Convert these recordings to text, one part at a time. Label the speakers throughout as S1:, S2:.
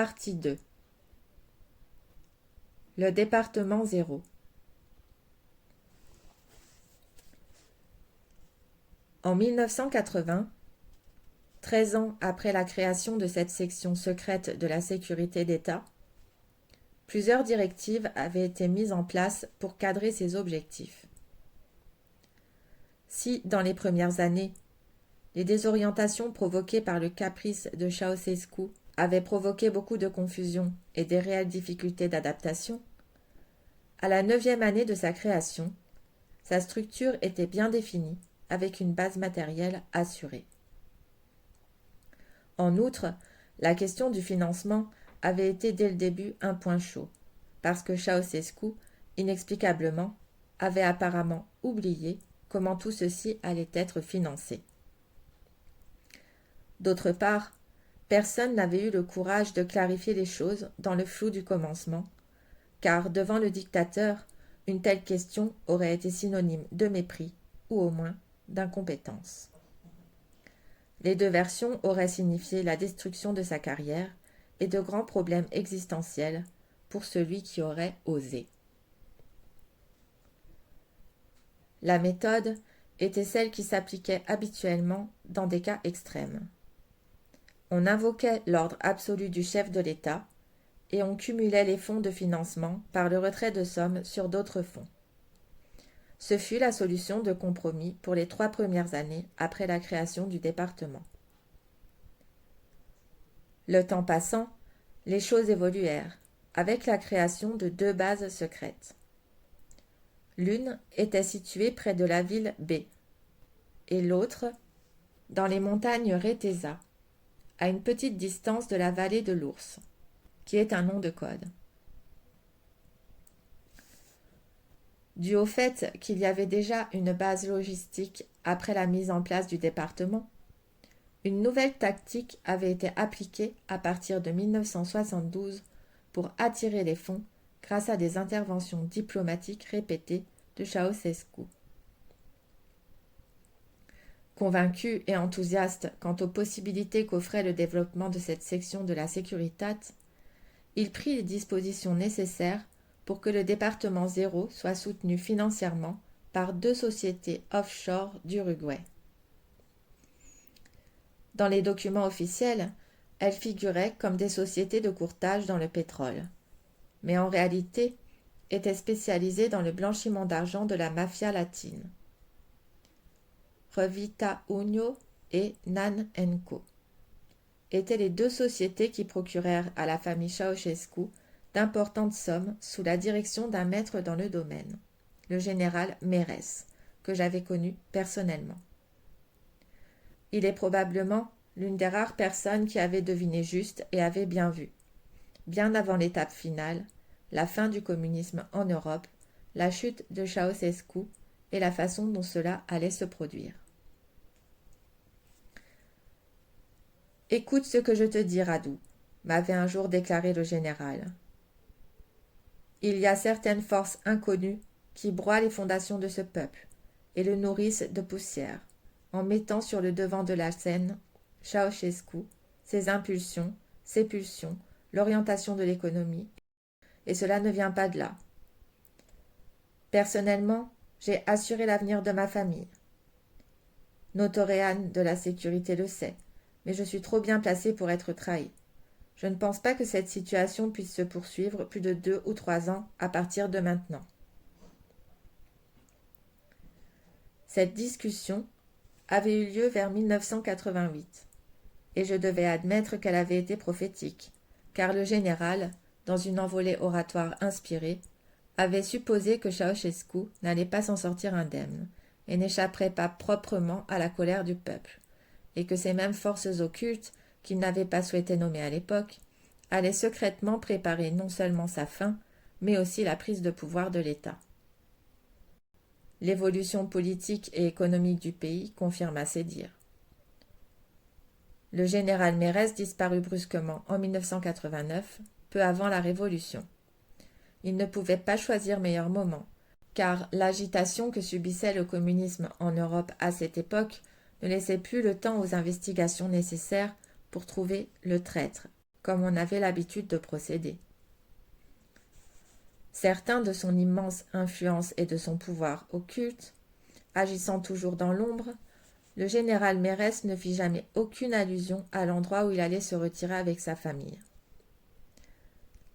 S1: Partie 2. Le département 0. En 1980, 13 ans après la création de cette section secrète de la sécurité d'État, plusieurs directives avaient été mises en place pour cadrer ces objectifs. Si, dans les premières années, les désorientations provoquées par le caprice de Ceausescu avaient provoqué beaucoup de confusion et des réelles difficultés d'adaptation, à la 9e année de sa création, sa structure était bien définie, avec une base matérielle assurée. En outre, la question du financement avait été dès le début un point chaud, parce que Ceausescu, inexplicablement, avait apparemment oublié comment tout ceci allait être financé. D'autre part, personne n'avait eu le courage de clarifier les choses dans le flou du commencement, car devant le dictateur, une telle question aurait été synonyme de mépris, ou au moins d'incompétence. Les deux versions auraient signifié la destruction de sa carrière et de grands problèmes existentiels pour celui qui aurait osé. La méthode était celle qui s'appliquait habituellement dans des cas extrêmes. On invoquait l'ordre absolu du chef de l'État et on cumulait les fonds de financement par le retrait de sommes sur d'autres fonds. Ce fut la solution de compromis pour les 3 premières années après la création du département. Le temps passant, les choses évoluèrent, avec la création de 2 bases secrètes. L'une était située près de la ville B, et l'autre dans les montagnes Retesa, à une petite distance de la vallée de l'Ours, qui est un nom de code. Dû au fait qu'il y avait déjà une base logistique après la mise en place du département, une nouvelle tactique avait été appliquée à partir de 1972 pour attirer les fonds grâce à des interventions diplomatiques répétées de Ceausescu. Convaincu et enthousiaste quant aux possibilités qu'offrait le développement de cette section de la Securitat, il prit les dispositions nécessaires pour que le département 0 soit soutenu financièrement par 2 sociétés offshore d'Uruguay. Dans les documents officiels, elles figuraient comme des sociétés de courtage dans le pétrole, mais en réalité étaient spécialisées dans le blanchiment d'argent de la mafia latine. Revita Unió et Nan Co. étaient les 2 sociétés qui procurèrent à la famille Ceausescu d'importantes sommes sous la direction d'un maître dans le domaine, le général Mérès, que j'avais connu personnellement. Il est probablement l'une des rares personnes qui avait deviné juste et avait bien vu, bien avant l'étape finale, la fin du communisme en Europe, la chute de Ceausescu et la façon dont cela allait se produire. « Écoute ce que je te dis, Radu » m'avait un jour déclaré le général. Il y a certaines forces inconnues qui broient les fondations de ce peuple et le nourrissent de poussière, en mettant sur le devant de la scène Ceausescu, ses impulsions, ses pulsions, l'orientation de l'économie, et cela ne vient pas de là. Personnellement, j'ai assuré l'avenir de ma famille. Notoréane de la sécurité le sait, mais je suis trop bien placé pour être trahi. Je ne pense pas que cette situation puisse se poursuivre plus de 2 ou 3 ans à partir de maintenant. Cette discussion avait eu lieu vers 1988, et je devais admettre qu'elle avait été prophétique, car le général, dans une envolée oratoire inspirée, avait supposé que Ceausescu n'allait pas s'en sortir indemne, et n'échapperait pas proprement à la colère du peuple, et que ces mêmes forces occultes, qu'il n'avait pas souhaité nommer à l'époque, allaient secrètement préparer non seulement sa fin, mais aussi la prise de pouvoir de l'État. L'évolution politique et économique du pays confirma ces dires. Le général Mérès disparut brusquement en 1989, peu avant la Révolution. Il ne pouvait pas choisir meilleur moment, car l'agitation que subissait le communisme en Europe à cette époque ne laissait plus le temps aux investigations nécessaires pour trouver le traître, comme on avait l'habitude de procéder. Certain de son immense influence et de son pouvoir occulte, agissant toujours dans l'ombre, le général Mérès ne fit jamais aucune allusion à l'endroit où il allait se retirer avec sa famille.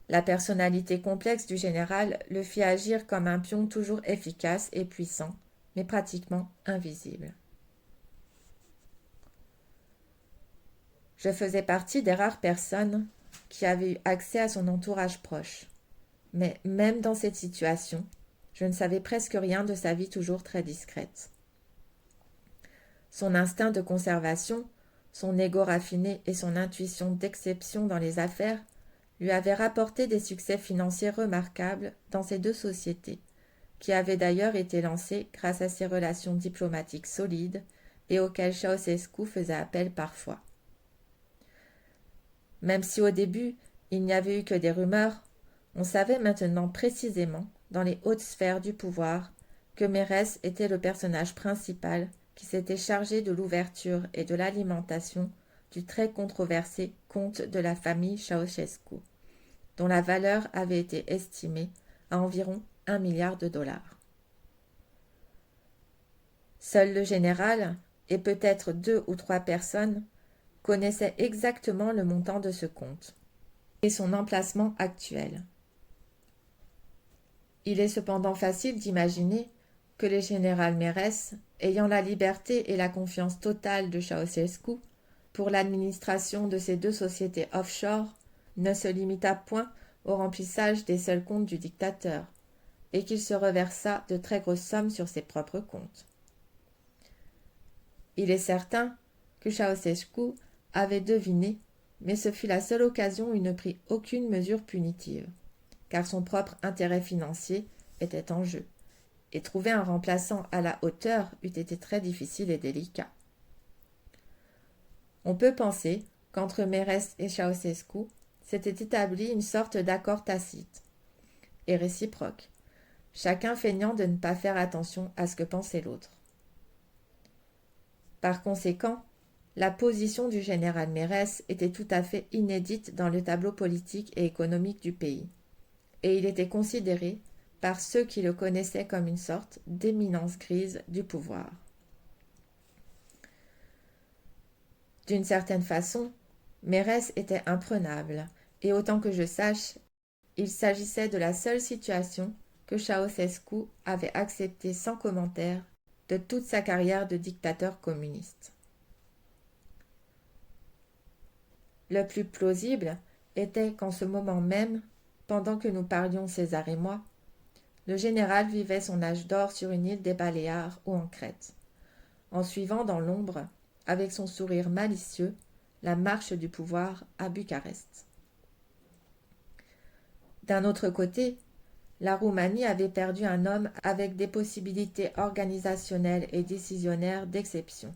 S1: La personnalité complexe du général le fit agir comme un pion toujours efficace et puissant, mais pratiquement invisible. Je faisais partie des rares personnes qui avaient eu accès à son entourage proche. Mais même dans cette situation, je ne savais presque rien de sa vie toujours très discrète. Son instinct de conservation, son ego raffiné et son intuition d'exception dans les affaires lui avaient rapporté des succès financiers remarquables dans ces deux sociétés, qui avaient d'ailleurs été lancées grâce à ses relations diplomatiques solides et auxquelles Ceausescu faisait appel parfois. Même si au début il n'y avait eu que des rumeurs, on savait maintenant précisément, dans les hautes sphères du pouvoir, que Mérès était le personnage principal qui s'était chargé de l'ouverture et de l'alimentation du très controversé compte de la famille Ceausescu, dont la valeur avait été estimée à environ 1 milliard de dollars. Seul le général, et peut-être 2 ou 3 personnes, connaissaient exactement le montant de ce compte et son emplacement actuel. Il est cependant facile d'imaginer que le général Mérès, ayant la liberté et la confiance totale de Ceausescu pour l'administration de ces deux sociétés offshore, ne se limita point au remplissage des seuls comptes du dictateur, et qu'il se reversa de très grosses sommes sur ses propres comptes. Il est certain que Ceausescu avait deviné, mais ce fut la seule occasion où il ne prit aucune mesure punitive, car son propre intérêt financier était en jeu, et trouver un remplaçant à la hauteur eût été très difficile et délicat. On peut penser qu'entre Mérès et Ceausescu s'était établi une sorte d'accord tacite et réciproque, chacun feignant de ne pas faire attention à ce que pensait l'autre. Par conséquent, la position du général Mérès était tout à fait inédite dans le tableau politique et économique du pays, et il était considéré par ceux qui le connaissaient comme une sorte d'éminence grise du pouvoir. D'une certaine façon, Mérès était imprenable, et autant que je sache, il s'agissait de la seule situation que Ceausescu avait acceptée sans commentaire de toute sa carrière de dictateur communiste. Le plus plausible était qu'en ce moment même, pendant que nous parlions César et moi, le général vivait son âge d'or sur une île des Baléares ou en Crète, en suivant dans l'ombre, avec son sourire malicieux, la marche du pouvoir à Bucarest. D'un autre côté, la Roumanie avait perdu un homme avec des possibilités organisationnelles et décisionnaires d'exception.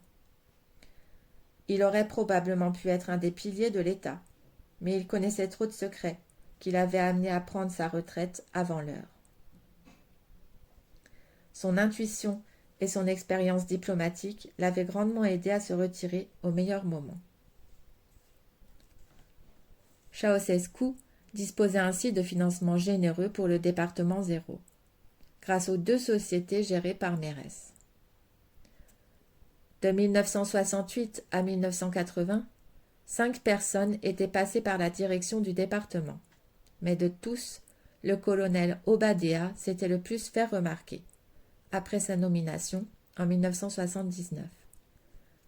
S1: Il aurait probablement pu être un des piliers de l'État, mais il connaissait trop de secrets qui l'avaient amené à prendre sa retraite avant l'heure. Son intuition et son expérience diplomatique l'avaient grandement aidé à se retirer au meilleur moment. Ceausescu disposait ainsi de financements généreux pour le département 0, grâce aux deux sociétés gérées par Mérès. De 1968 à 1980, 5 personnes étaient passées par la direction du département, mais de tous, le colonel Obadea s'était le plus fait remarquer, après sa nomination en 1979,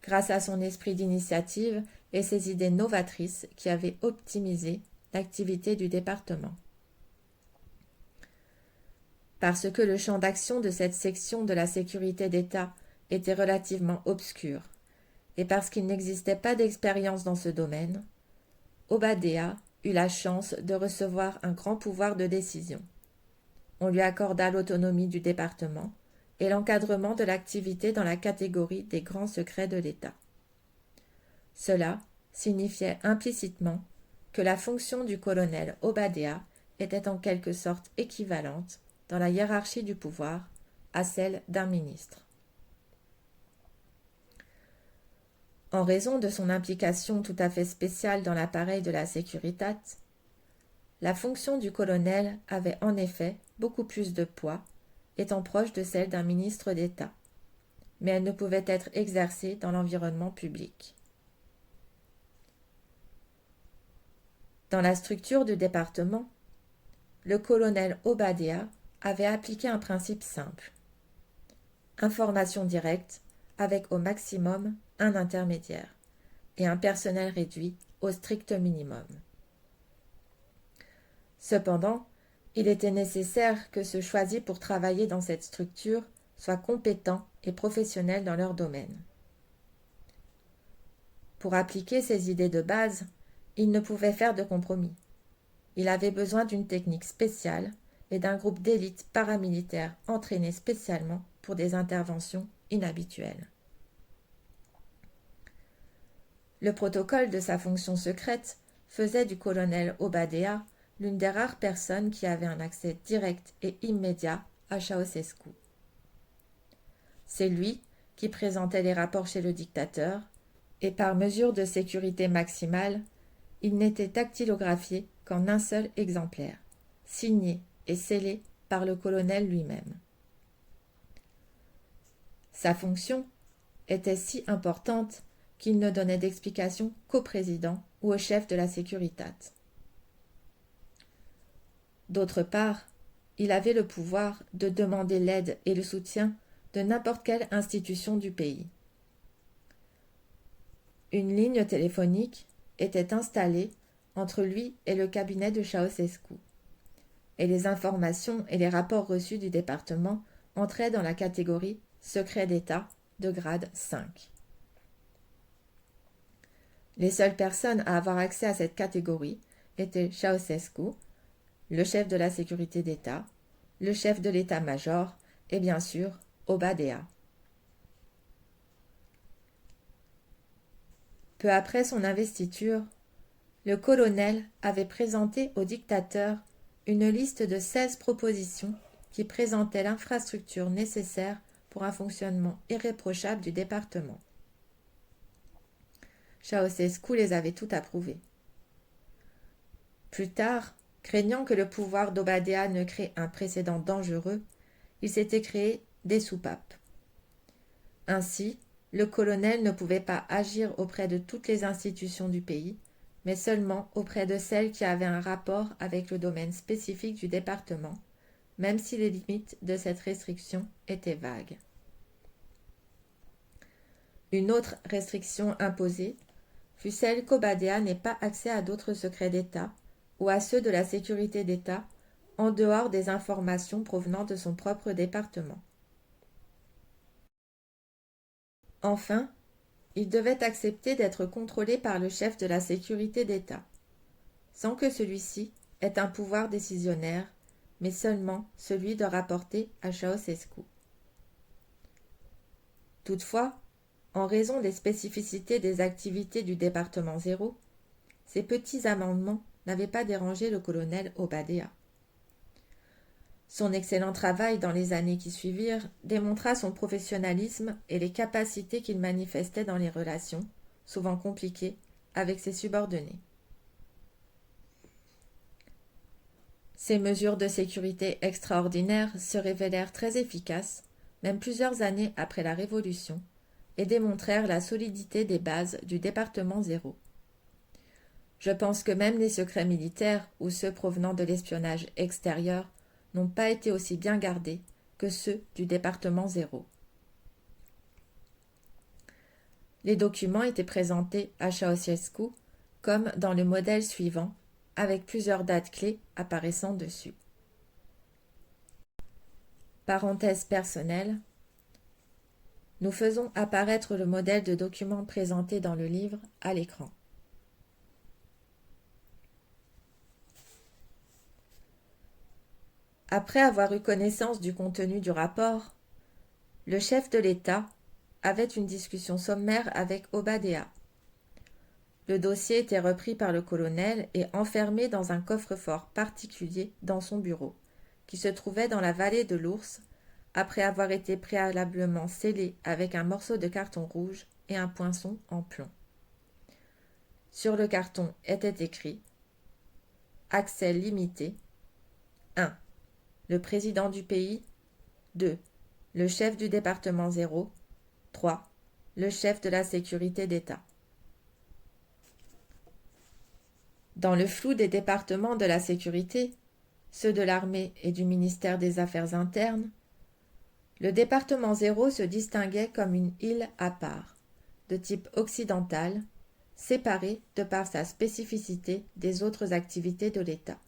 S1: grâce à son esprit d'initiative et ses idées novatrices qui avaient optimisé l'activité du département. Parce que le champ d'action de cette section de la sécurité d'État était relativement obscur, et parce qu'il n'existait pas d'expérience dans ce domaine, Obadea eut la chance de recevoir un grand pouvoir de décision. On lui accorda l'autonomie du département et l'encadrement de l'activité dans la catégorie des grands secrets de l'État. Cela signifiait implicitement que la fonction du colonel Obadea était en quelque sorte équivalente, dans la hiérarchie du pouvoir, à celle d'un ministre. En raison de son implication tout à fait spéciale dans l'appareil de la Securitate, la fonction du colonel avait en effet beaucoup plus de poids, étant proche de celle d'un ministre d'État, mais elle ne pouvait être exercée dans l'environnement public. Dans la structure du département, le colonel Obadiah avait appliqué un principe simple. Information directe avec au maximum un intermédiaire et un personnel réduit au strict minimum. Cependant, il était nécessaire que ceux choisis pour travailler dans cette structure soient compétents et professionnels dans leur domaine. Pour appliquer ces idées de base, il ne pouvait faire de compromis. Il avait besoin d'une technique spéciale et d'un groupe d'élite paramilitaire entraîné spécialement pour des interventions inhabituelles. Le protocole de sa fonction secrète faisait du colonel Obadiah l'une des rares personnes qui avait un accès direct et immédiat à Ceausescu. C'est lui qui présentait les rapports chez le dictateur, et par mesure de sécurité maximale, il n'était dactylographié qu'en un seul exemplaire, signé et scellé par le colonel lui-même. Sa fonction était si importante qu'il ne donnait d'explication qu'au président ou au chef de la Securitate. D'autre part, il avait le pouvoir de demander l'aide et le soutien de n'importe quelle institution du pays. Une ligne téléphonique était installée entre lui et le cabinet de Ceausescu, et les informations et les rapports reçus du département entraient dans la catégorie secret d'État de grade 5. Les seules personnes à avoir accès à cette catégorie étaient Ceausescu, le chef de la sécurité d'État, le chef de l'état-major et bien sûr Obadiah. Peu après son investiture, le colonel avait présenté au dictateur une liste de 16 propositions qui présentaient l'infrastructure nécessaire pour un fonctionnement irréprochable du département. Ceausescu les avait toutes approuvées. Plus tard, craignant que le pouvoir d'Obadiah ne crée un précédent dangereux, il s'était créé des soupapes. Ainsi, le colonel ne pouvait pas agir auprès de toutes les institutions du pays, mais seulement auprès de celles qui avaient un rapport avec le domaine spécifique du département, même si les limites de cette restriction étaient vagues. Une autre restriction imposée fut celle qu'Obadiah n'ait pas accès à d'autres secrets d'État ou à ceux de la sécurité d'État en dehors des informations provenant de son propre département. Enfin, il devait accepter d'être contrôlé par le chef de la sécurité d'État, sans que celui-ci ait un pouvoir décisionnaire, mais seulement celui de rapporter à Ceausescu. Toutefois, en raison des spécificités des activités du département 0, ces petits amendements n'avaient pas dérangé le colonel Obadiah. Son excellent travail dans les années qui suivirent démontra son professionnalisme et les capacités qu'il manifestait dans les relations, souvent compliquées, avec ses subordonnés. Ces mesures de sécurité extraordinaires se révélèrent très efficaces, même plusieurs années après la Révolution, et démontrèrent la solidité des bases du département 0. Je pense que même les secrets militaires ou ceux provenant de l'espionnage extérieur n'ont pas été aussi bien gardés que ceux du département 0. Les documents étaient présentés à Ceausescu comme dans le modèle suivant, avec plusieurs dates clés apparaissant dessus. Parenthèse personnelle. Nous faisons apparaître le modèle de document présenté dans le livre à l'écran. Après avoir eu connaissance du contenu du rapport, le chef de l'État avait une discussion sommaire avec Obadiah. Le dossier était repris par le colonel et enfermé dans un coffre-fort particulier dans son bureau, qui se trouvait dans la vallée de l'Ours, après avoir été préalablement scellé avec un morceau de carton rouge et un poinçon en plomb. Sur le carton était écrit « Accès limité. 1. Le président du pays. 2. Le chef du département 0. 3. Le chef de la sécurité d'État. » Dans le flou des départements de la sécurité, ceux de l'armée et du ministère des Affaires internes, le département 0 se distinguait comme une île à part, de type occidental, séparée de par sa spécificité des autres activités de l'État.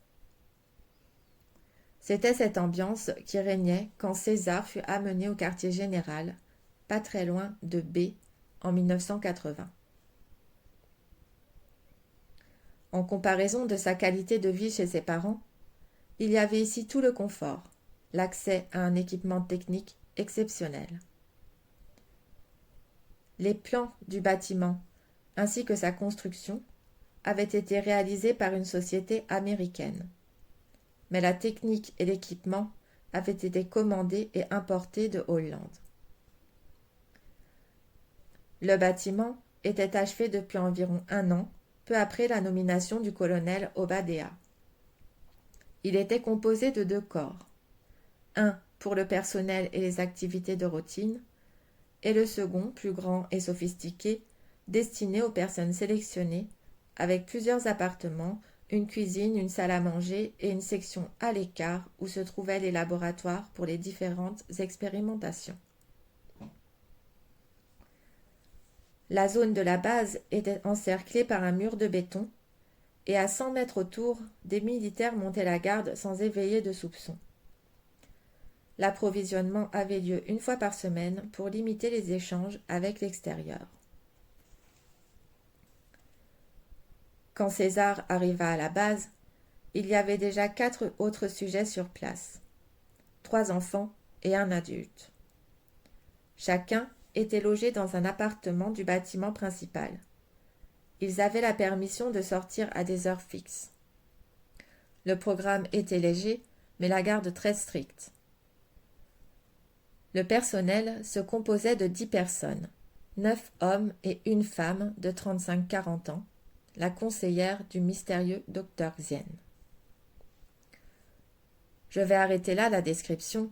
S1: C'était cette ambiance qui régnait quand César fut amené au quartier général, pas très loin de B, en 1980. En comparaison de sa qualité de vie chez ses parents, il y avait ici tout le confort, l'accès à un équipement technique exceptionnel. Les plans du bâtiment ainsi que sa construction avaient été réalisés par une société américaine. Mais la technique et l'équipement avaient été commandés et importés de Hollande. Le bâtiment était achevé depuis environ 1 an, peu après la nomination du colonel Obadea. Il était composé de 2 corps, un pour le personnel et les activités de routine, et le second, plus grand et sophistiqué, destiné aux personnes sélectionnées, avec plusieurs appartements, une cuisine, une salle à manger et une section à l'écart où se trouvaient les laboratoires pour les différentes expérimentations. La zone de la base était encerclée par un mur de béton, et à 100 mètres autour, des militaires montaient la garde sans éveiller de soupçons. L'approvisionnement avait lieu 1 fois par semaine pour limiter les échanges avec l'extérieur. Quand César arriva à la base, il y avait déjà 4 autres sujets sur place, 3 enfants et un adulte. Chacun était logé dans un appartement du bâtiment principal. Ils avaient la permission de sortir à des heures fixes. Le programme était léger, mais la garde très stricte. Le personnel se composait de 10 personnes, 9 hommes et 1 femme de 35-40 ans, la conseillère du mystérieux docteur Zien. Je vais arrêter là la description,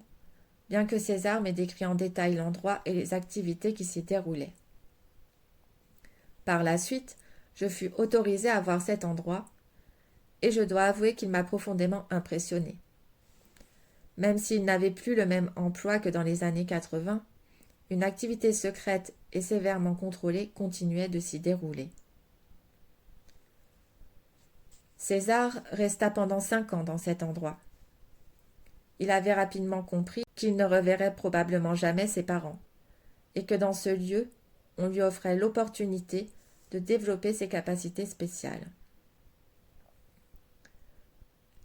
S1: bien que César m'ait décrit en détail l'endroit et les activités qui s'y déroulaient. Par la suite, je fus autorisé à voir cet endroit, et je dois avouer qu'il m'a profondément impressionné. Même s'il n'avait plus le même emploi que dans les années 80, une activité secrète et sévèrement contrôlée continuait de s'y dérouler. César resta pendant 5 ans dans cet endroit. Il avait rapidement compris qu'il ne reverrait probablement jamais ses parents, et que dans ce lieu, on lui offrait l'opportunité de développer ses capacités spéciales.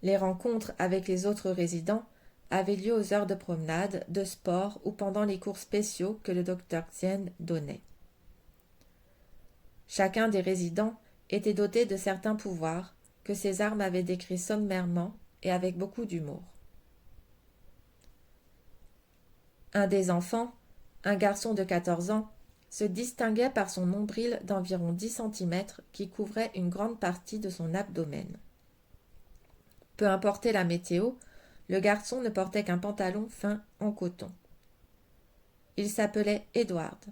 S1: Les rencontres avec les autres résidents avaient lieu aux heures de promenade, de sport ou pendant les cours spéciaux que le docteur Zien donnait. Chacun des résidents était doté de certains pouvoirs que César m'avait décrits sommairement et avec beaucoup d'humour. Un des enfants, un garçon de 14 ans, se distinguait par son nombril d'environ 10 cm qui couvrait une grande partie de son abdomen. Peu importait la météo, le garçon ne portait qu'un pantalon fin en coton. Il s'appelait Edward.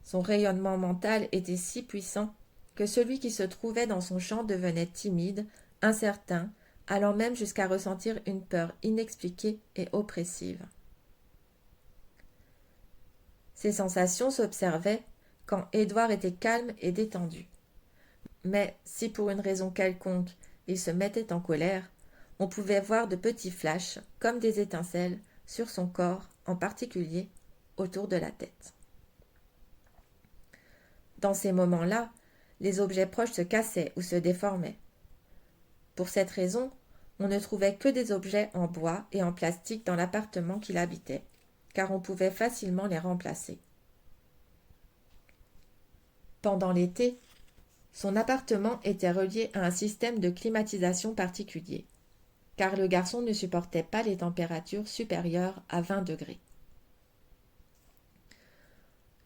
S1: Son rayonnement mental était si puissant que celui qui se trouvait dans son champ devenait timide, incertain, allant même jusqu'à ressentir une peur inexpliquée et oppressive. Ces sensations s'observaient quand Édouard était calme et détendu. Mais si pour une raison quelconque il se mettait en colère, on pouvait voir de petits flashs, comme des étincelles, sur son corps, en particulier autour de la tête. Dans ces moments-là, les objets proches se cassaient ou se déformaient. Pour cette raison, on ne trouvait que des objets en bois et en plastique dans l'appartement qu'il habitait, car on pouvait facilement les remplacer. Pendant l'été, son appartement était relié à un système de climatisation particulier, car le garçon ne supportait pas les températures supérieures à 20 degrés.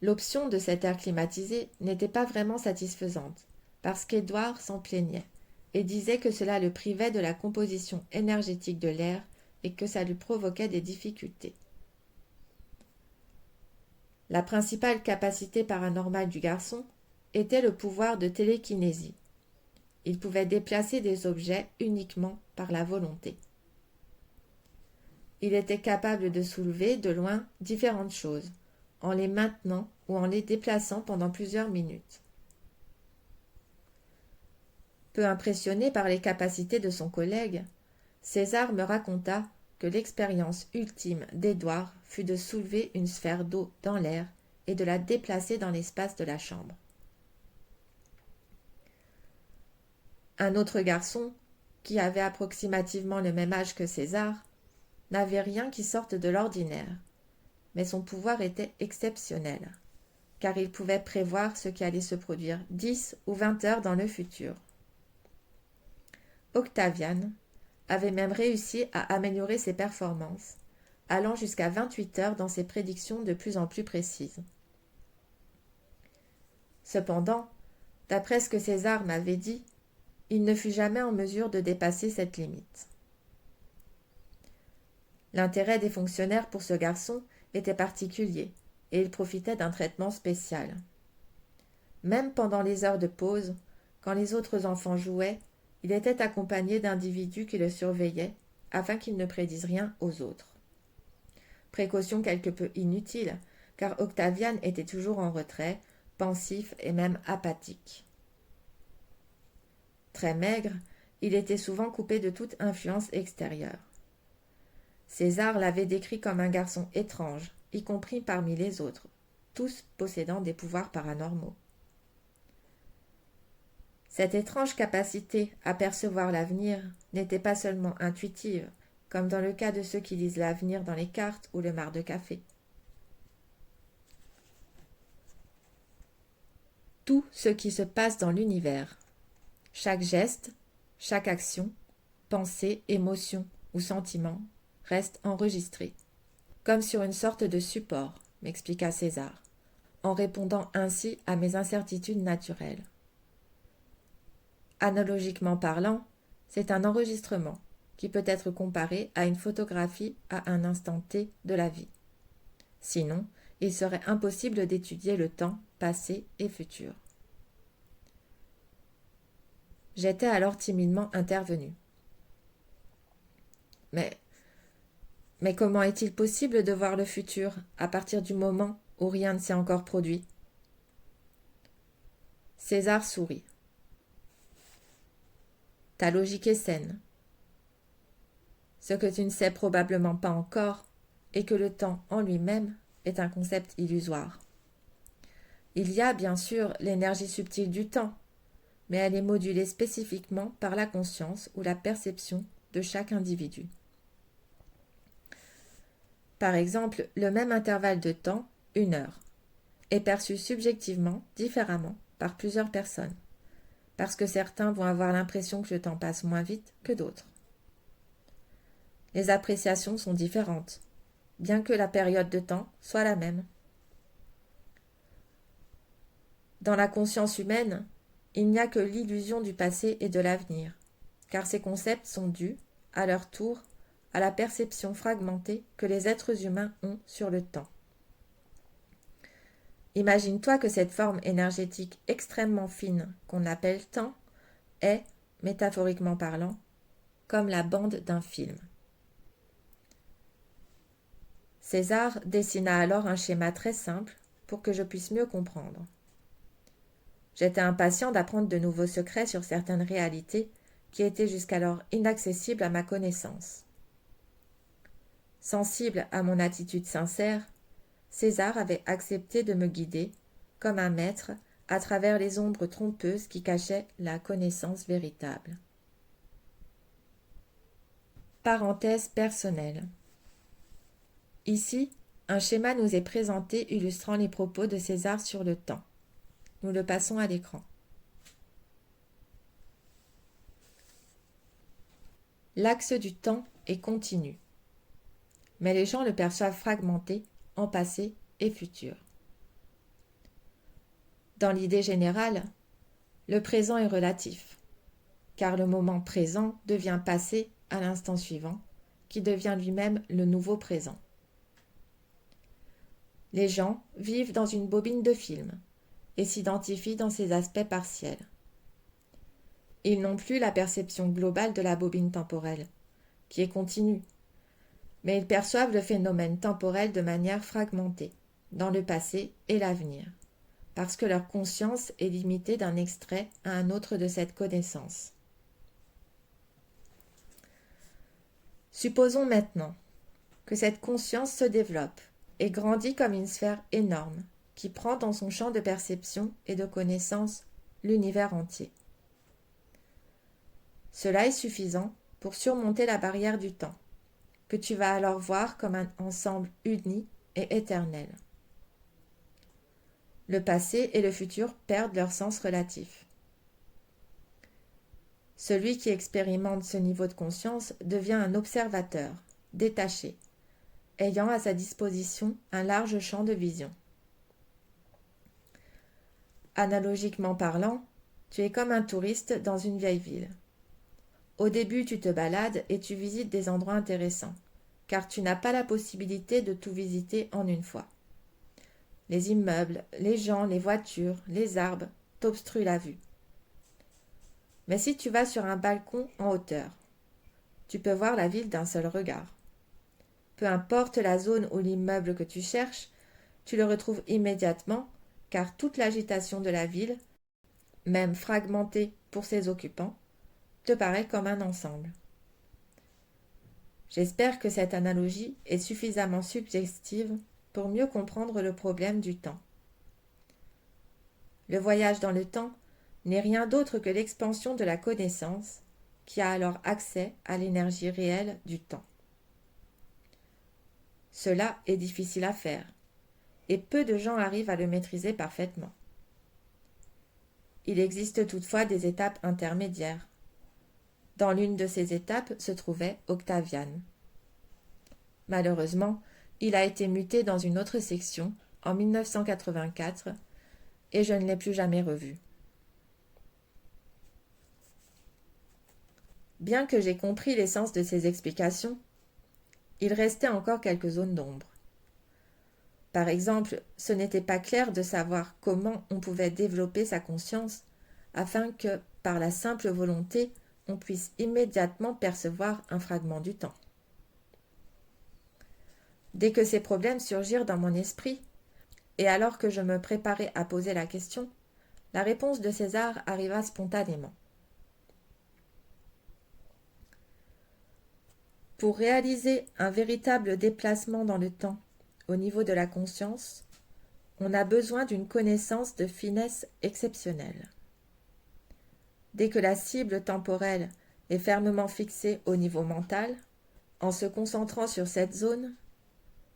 S1: L'option de cet air climatisé n'était pas vraiment satisfaisante, parce qu'Édouard s'en plaignait, et disait que cela le privait de la composition énergétique de l'air et que ça lui provoquait des difficultés. La principale capacité paranormale du garçon était le pouvoir de télékinésie. Il pouvait déplacer des objets uniquement par la volonté. Il était capable de soulever de loin différentes choses, en les maintenant ou en les déplaçant pendant plusieurs minutes. Peu impressionné par les capacités de son collègue, César me raconta que l'expérience ultime d'Édouard fut de soulever une sphère d'eau dans l'air et de la déplacer dans l'espace de la chambre. Un autre garçon, qui avait approximativement le même âge que César, n'avait rien qui sorte de l'ordinaire, mais son pouvoir était exceptionnel, car il pouvait prévoir ce qui allait se produire 10 ou 20 heures dans le futur. Octavian avait même réussi à améliorer ses performances, allant jusqu'à 28 heures dans ses prédictions de plus en plus précises. Cependant, d'après ce que César m'avait dit, il ne fut jamais en mesure de dépasser cette limite. L'intérêt des fonctionnaires pour ce garçon était particulier, et il profitait d'un traitement spécial. Même pendant les heures de pause, quand les autres enfants jouaient, il était accompagné d'individus qui le surveillaient, afin qu'il ne prédise rien aux autres. Précaution quelque peu inutile, car Octavian était toujours en retrait, pensif et même apathique. Très maigre, il était souvent coupé de toute influence extérieure. César l'avait décrit comme un garçon étrange, y compris parmi les autres, tous possédant des pouvoirs paranormaux. Cette étrange capacité à percevoir l'avenir n'était pas seulement intuitive, comme dans le cas de ceux qui lisent l'avenir dans les cartes ou le marc de café. Tout ce qui se passe dans l'univers, chaque geste, chaque action, pensée, émotion ou sentiment reste enregistré, comme sur une sorte de support, m'expliqua César, en répondant ainsi à mes incertitudes naturelles. Analogiquement parlant, c'est un enregistrement qui peut être comparé à une photographie à un instant T de la vie. Sinon, il serait impossible d'étudier le temps passé et futur. J'étais alors timidement intervenu. Mais comment est-il possible de voir le futur à partir du moment où rien ne s'est encore produit ? César sourit. Ta logique est saine. Ce que tu ne sais probablement pas encore est que le temps en lui-même est un concept illusoire. Il y a bien sûr l'énergie subtile du temps, mais elle est modulée spécifiquement par la conscience ou la perception de chaque individu. Par exemple, le même intervalle de temps, 1 heure, est perçu subjectivement différemment par plusieurs personnes, parce que certains vont avoir l'impression que le temps passe moins vite que d'autres. Les appréciations sont différentes, bien que la période de temps soit la même. Dans la conscience humaine, il n'y a que l'illusion du passé et de l'avenir, car ces concepts sont dus, à leur tour, à la perception fragmentée que les êtres humains ont sur le temps. Imagine-toi que cette forme énergétique extrêmement fine qu'on appelle temps est, métaphoriquement parlant, comme la bande d'un film. César dessina alors un schéma très simple pour que je puisse mieux comprendre. J'étais impatient d'apprendre de nouveaux secrets sur certaines réalités qui étaient jusqu'alors inaccessibles à ma connaissance. Sensible à mon attitude sincère, César avait accepté de me guider, comme un maître, à travers les ombres trompeuses qui cachaient la connaissance véritable. Parenthèse personnelle. Ici, un schéma nous est présenté illustrant les propos de César sur le temps. Nous le passons à l'écran. L'axe du temps est continu, mais les gens le perçoivent fragmenté en passé et futur. Dans l'idée générale, le présent est relatif, car le moment présent devient passé à l'instant suivant, qui devient lui-même le nouveau présent. Les gens vivent dans une bobine de film et s'identifient dans ses aspects partiels. Ils n'ont plus la perception globale de la bobine temporelle, qui est continue, mais ils perçoivent le phénomène temporel de manière fragmentée, dans le passé et l'avenir, parce que leur conscience est limitée d'un extrait à un autre de cette connaissance. Supposons maintenant que cette conscience se développe et grandit comme une sphère énorme qui prend dans son champ de perception et de connaissance l'univers entier. Cela est suffisant pour surmonter la barrière du temps, que tu vas alors voir comme un ensemble uni et éternel. Le passé et le futur perdent leur sens relatif. Celui qui expérimente ce niveau de conscience devient un observateur, détaché, ayant à sa disposition un large champ de vision. Analogiquement parlant, tu es comme un touriste dans une vieille ville. Au début, tu te balades et tu visites des endroits intéressants, car tu n'as pas la possibilité de tout visiter en une fois. Les immeubles, les gens, les voitures, les arbres t'obstruent la vue. Mais si tu vas sur un balcon en hauteur, tu peux voir la ville d'un seul regard. Peu importe la zone ou l'immeuble que tu cherches, tu le retrouves immédiatement, car toute l'agitation de la ville, même fragmentée pour ses occupants, te paraît comme un ensemble. J'espère que cette analogie est suffisamment suggestive pour mieux comprendre le problème du temps. Le voyage dans le temps n'est rien d'autre que l'expansion de la connaissance qui a alors accès à l'énergie réelle du temps. Cela est difficile à faire, et peu de gens arrivent à le maîtriser parfaitement. Il existe toutefois des étapes intermédiaires. Dans l'une de ces étapes se trouvait Octavian. Malheureusement, il a été muté dans une autre section en 1984 et je ne l'ai plus jamais revu. Bien que j'ai compris l'essence de ces explications, il restait encore quelques zones d'ombre. Par exemple, ce n'était pas clair de savoir comment on pouvait développer sa conscience afin que, par la simple volonté, on puisse immédiatement percevoir un fragment du temps. Dès que ces problèmes surgirent dans mon esprit, et alors que je me préparais à poser la question, la réponse de César arriva spontanément. Pour réaliser un véritable déplacement dans le temps au niveau de la conscience, on a besoin d'une connaissance de finesse exceptionnelle. Dès que la cible temporelle est fermement fixée au niveau mental, en se concentrant sur cette zone,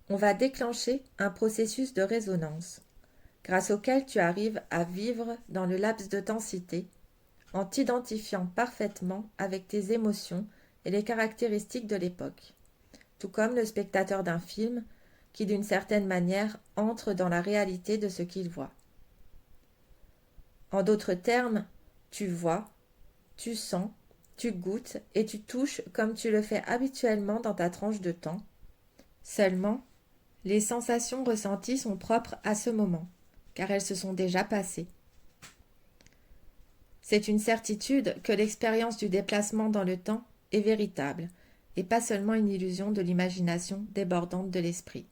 S1: on va déclencher un processus de résonance, grâce auquel tu arrives à vivre dans le laps de temps cité, en t'identifiant parfaitement avec tes émotions et les caractéristiques de l'époque, tout comme le spectateur d'un film qui d'une certaine manière entre dans la réalité de ce qu'il voit. En d'autres termes, tu vois, tu sens, tu goûtes et tu touches comme tu le fais habituellement dans ta tranche de temps. Seulement, les sensations ressenties sont propres à ce moment, car elles se sont déjà passées. C'est une certitude que l'expérience du déplacement dans le temps est véritable, et pas seulement une illusion de l'imagination débordante de l'esprit.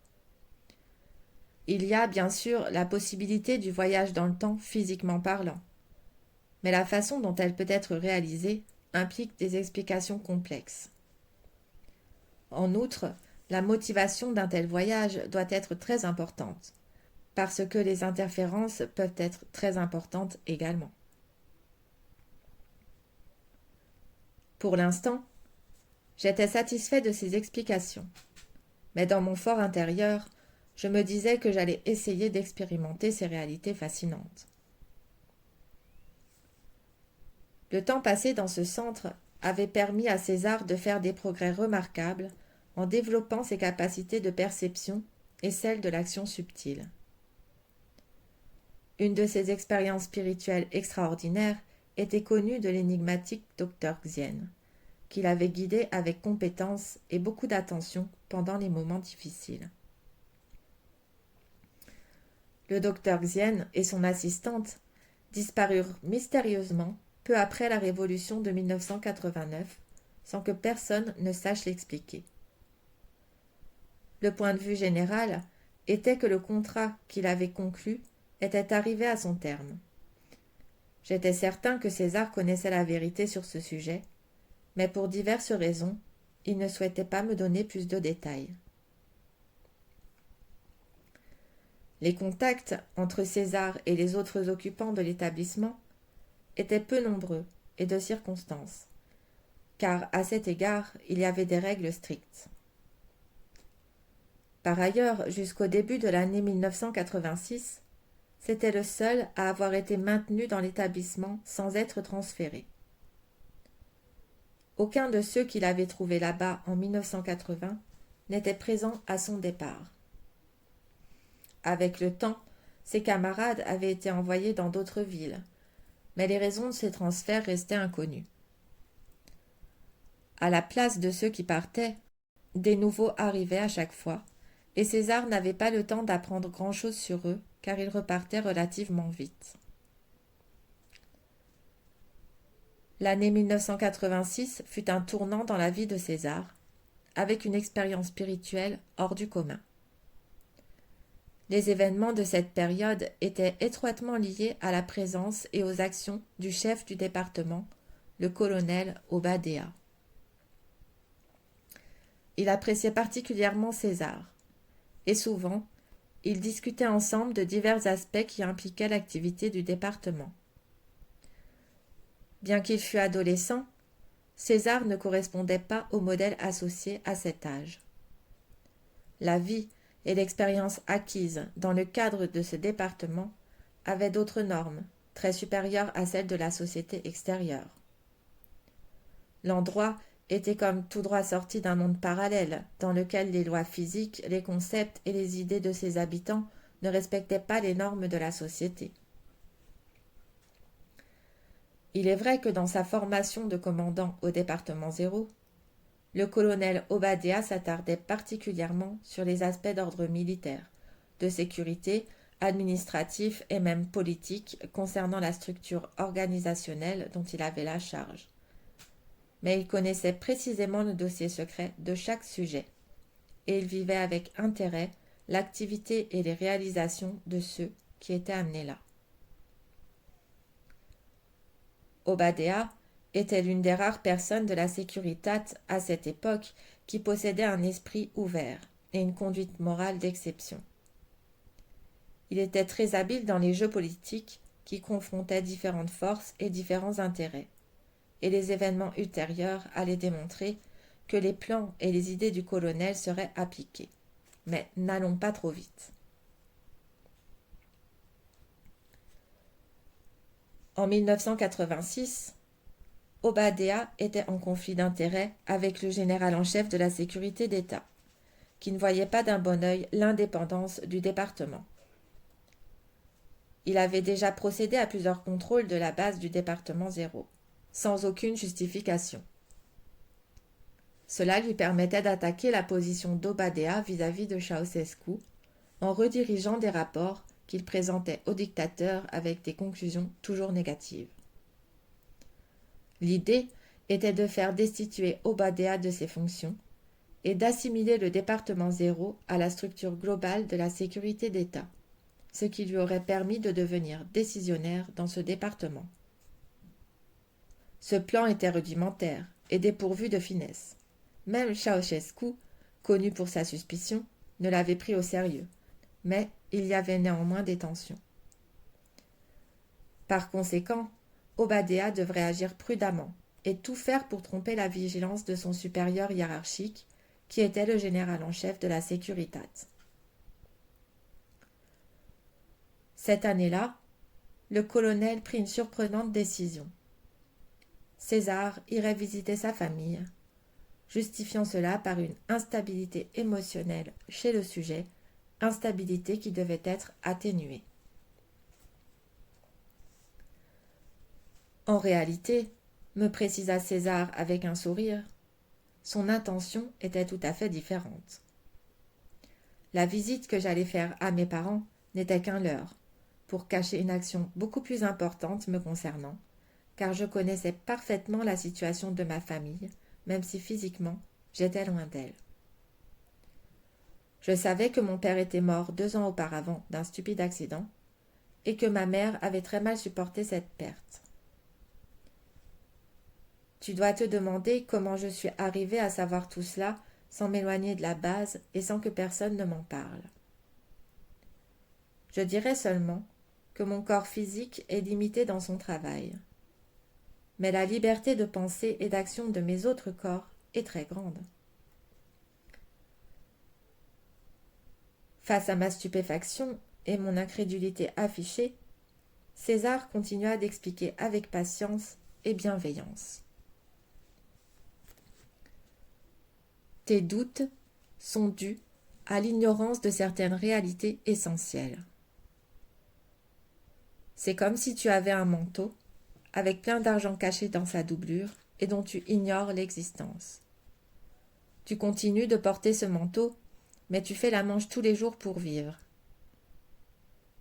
S1: Il y a bien sûr la possibilité du voyage dans le temps physiquement parlant, mais la façon dont elle peut être réalisée implique des explications complexes. En outre, la motivation d'un tel voyage doit être très importante, parce que les interférences peuvent être très importantes également. Pour l'instant, j'étais satisfait de ces explications, mais dans mon fort intérieur, je me disais que j'allais essayer d'expérimenter ces réalités fascinantes. Le temps passé dans ce centre avait permis à César de faire des progrès remarquables en développant ses capacités de perception et celles de l'action subtile. Une de ces expériences spirituelles extraordinaires était connue de l'énigmatique docteur Xian, qu'il avait guidé avec compétence et beaucoup d'attention pendant les moments difficiles. Le docteur Xian et son assistante disparurent mystérieusement peu après la révolution de 1989, sans que personne ne sache l'expliquer. Le point de vue général était que le contrat qu'il avait conclu était arrivé à son terme. J'étais certain que César connaissait la vérité sur ce sujet, mais pour diverses raisons, il ne souhaitait pas me donner plus de détails. Les contacts entre César et les autres occupants de l'établissement étaient peu nombreux et de circonstance, car à cet égard il y avait des règles strictes. Par ailleurs, jusqu'au début de l'année 1986, c'était le seul à avoir été maintenu dans l'établissement sans être transféré. Aucun de ceux qu'il avait trouvés là-bas en 1980 n'était présent à son départ. Avec le temps, ses camarades avaient été envoyés dans d'autres villes, mais les raisons de ces transferts restaient inconnues. À la place de ceux qui partaient, des nouveaux arrivaient à chaque fois, et César n'avait pas le temps d'apprendre grand-chose sur eux, car ils repartaient relativement vite. L'année 1986 fut un tournant dans la vie de César, avec une expérience spirituelle hors du commun. Les événements de cette période étaient étroitement liés à la présence et aux actions du chef du département, le colonel Obadéa. Il appréciait particulièrement César, et souvent, ils discutaient ensemble de divers aspects qui impliquaient l'activité du département. Bien qu'il fût adolescent, César ne correspondait pas au modèle associé à cet âge. La vie et l'expérience acquise dans le cadre de ce département avaient d'autres normes, très supérieures à celles de la société extérieure. L'endroit était comme tout droit sorti d'un monde parallèle, dans lequel les lois physiques, les concepts et les idées de ses habitants ne respectaient pas les normes de la société. Il est vrai que dans sa formation de commandant au département 0, le colonel Obadéa s'attardait particulièrement sur les aspects d'ordre militaire, de sécurité, administratif et même politique concernant la structure organisationnelle dont il avait la charge. Mais il connaissait précisément le dossier secret de chaque sujet, et il vivait avec intérêt l'activité et les réalisations de ceux qui étaient amenés là. Obadéa était l'une des rares personnes de la Securitate à cette époque qui possédait un esprit ouvert et une conduite morale d'exception. Il était très habile dans les jeux politiques qui confrontaient différentes forces et différents intérêts, et les événements ultérieurs allaient démontrer que les plans et les idées du colonel seraient appliqués. Mais n'allons pas trop vite. En 1986, Obadéa était en conflit d'intérêts avec le général en chef de la sécurité d'État, qui ne voyait pas d'un bon œil l'indépendance du département. Il avait déjà procédé à plusieurs contrôles de la base du département 0, sans aucune justification. Cela lui permettait d'attaquer la position d'Obadéa vis-à-vis de Ceausescu, en redirigeant des rapports qu'il présentait au dictateur avec des conclusions toujours négatives. L'idée était de faire destituer Obadéa de ses fonctions et d'assimiler le département 0 à la structure globale de la sécurité d'État, ce qui lui aurait permis de devenir décisionnaire dans ce département. Ce plan était rudimentaire et dépourvu de finesse. Même Ceausescu, connu pour sa suspicion, ne l'avait pris au sérieux, mais il y avait néanmoins des tensions. Par conséquent, Obadéa devrait agir prudemment et tout faire pour tromper la vigilance de son supérieur hiérarchique, qui était le général en chef de la Securitate. Cette année-là, le colonel prit une surprenante décision. César irait visiter sa famille, justifiant cela par une instabilité émotionnelle chez le sujet, instabilité qui devait être atténuée. En réalité, me précisa César avec un sourire, son intention était tout à fait différente. La visite que j'allais faire à mes parents n'était qu'un leurre, pour cacher une action beaucoup plus importante me concernant, car je connaissais parfaitement la situation de ma famille, même si physiquement j'étais loin d'elle. Je savais que mon père était mort 2 ans auparavant d'un stupide accident, et que ma mère avait très mal supporté cette perte. Tu dois te demander comment je suis arrivée à savoir tout cela sans m'éloigner de la base et sans que personne ne m'en parle. Je dirais seulement que mon corps physique est limité dans son travail. Mais la liberté de pensée et d'action de mes autres corps est très grande. Face à ma stupéfaction et mon incrédulité affichée, César continua d'expliquer avec patience et bienveillance. Tes doutes sont dus à l'ignorance de certaines réalités essentielles. C'est comme si tu avais un manteau avec plein d'argent caché dans sa doublure et dont tu ignores l'existence. Tu continues de porter ce manteau, mais tu fais la manche tous les jours pour vivre.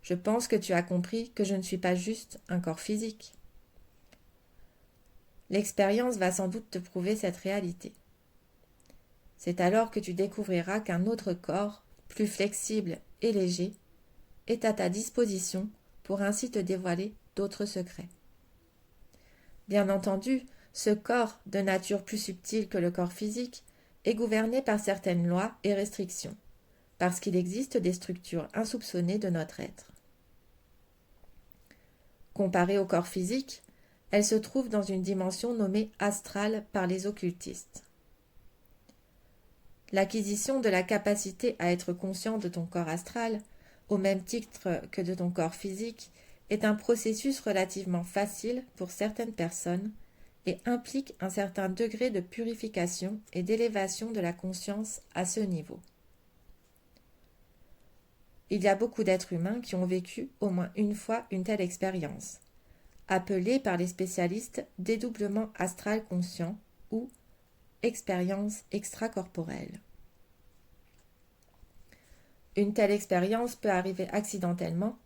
S1: Je pense que tu as compris que je ne suis pas juste un corps physique. L'expérience va sans doute te prouver cette réalité. C'est alors que tu découvriras qu'un autre corps, plus flexible et léger, est à ta disposition pour ainsi te dévoiler d'autres secrets. Bien entendu, ce corps, de nature plus subtile que le corps physique, est gouverné par certaines lois et restrictions, parce qu'il existe des structures insoupçonnées de notre être. Comparée au corps physique, elle se trouve dans une dimension nommée astrale par les occultistes. L'acquisition de la capacité à être conscient de ton corps astral, au même titre que de ton corps physique, est un processus relativement facile pour certaines personnes et implique un certain degré de purification et d'élévation de la conscience à ce niveau. Il y a beaucoup d'êtres humains qui ont vécu au moins une fois une telle expérience, appelée par les spécialistes dédoublement astral conscient ou expérience extracorporelle. Une telle expérience peut arriver accidentellement,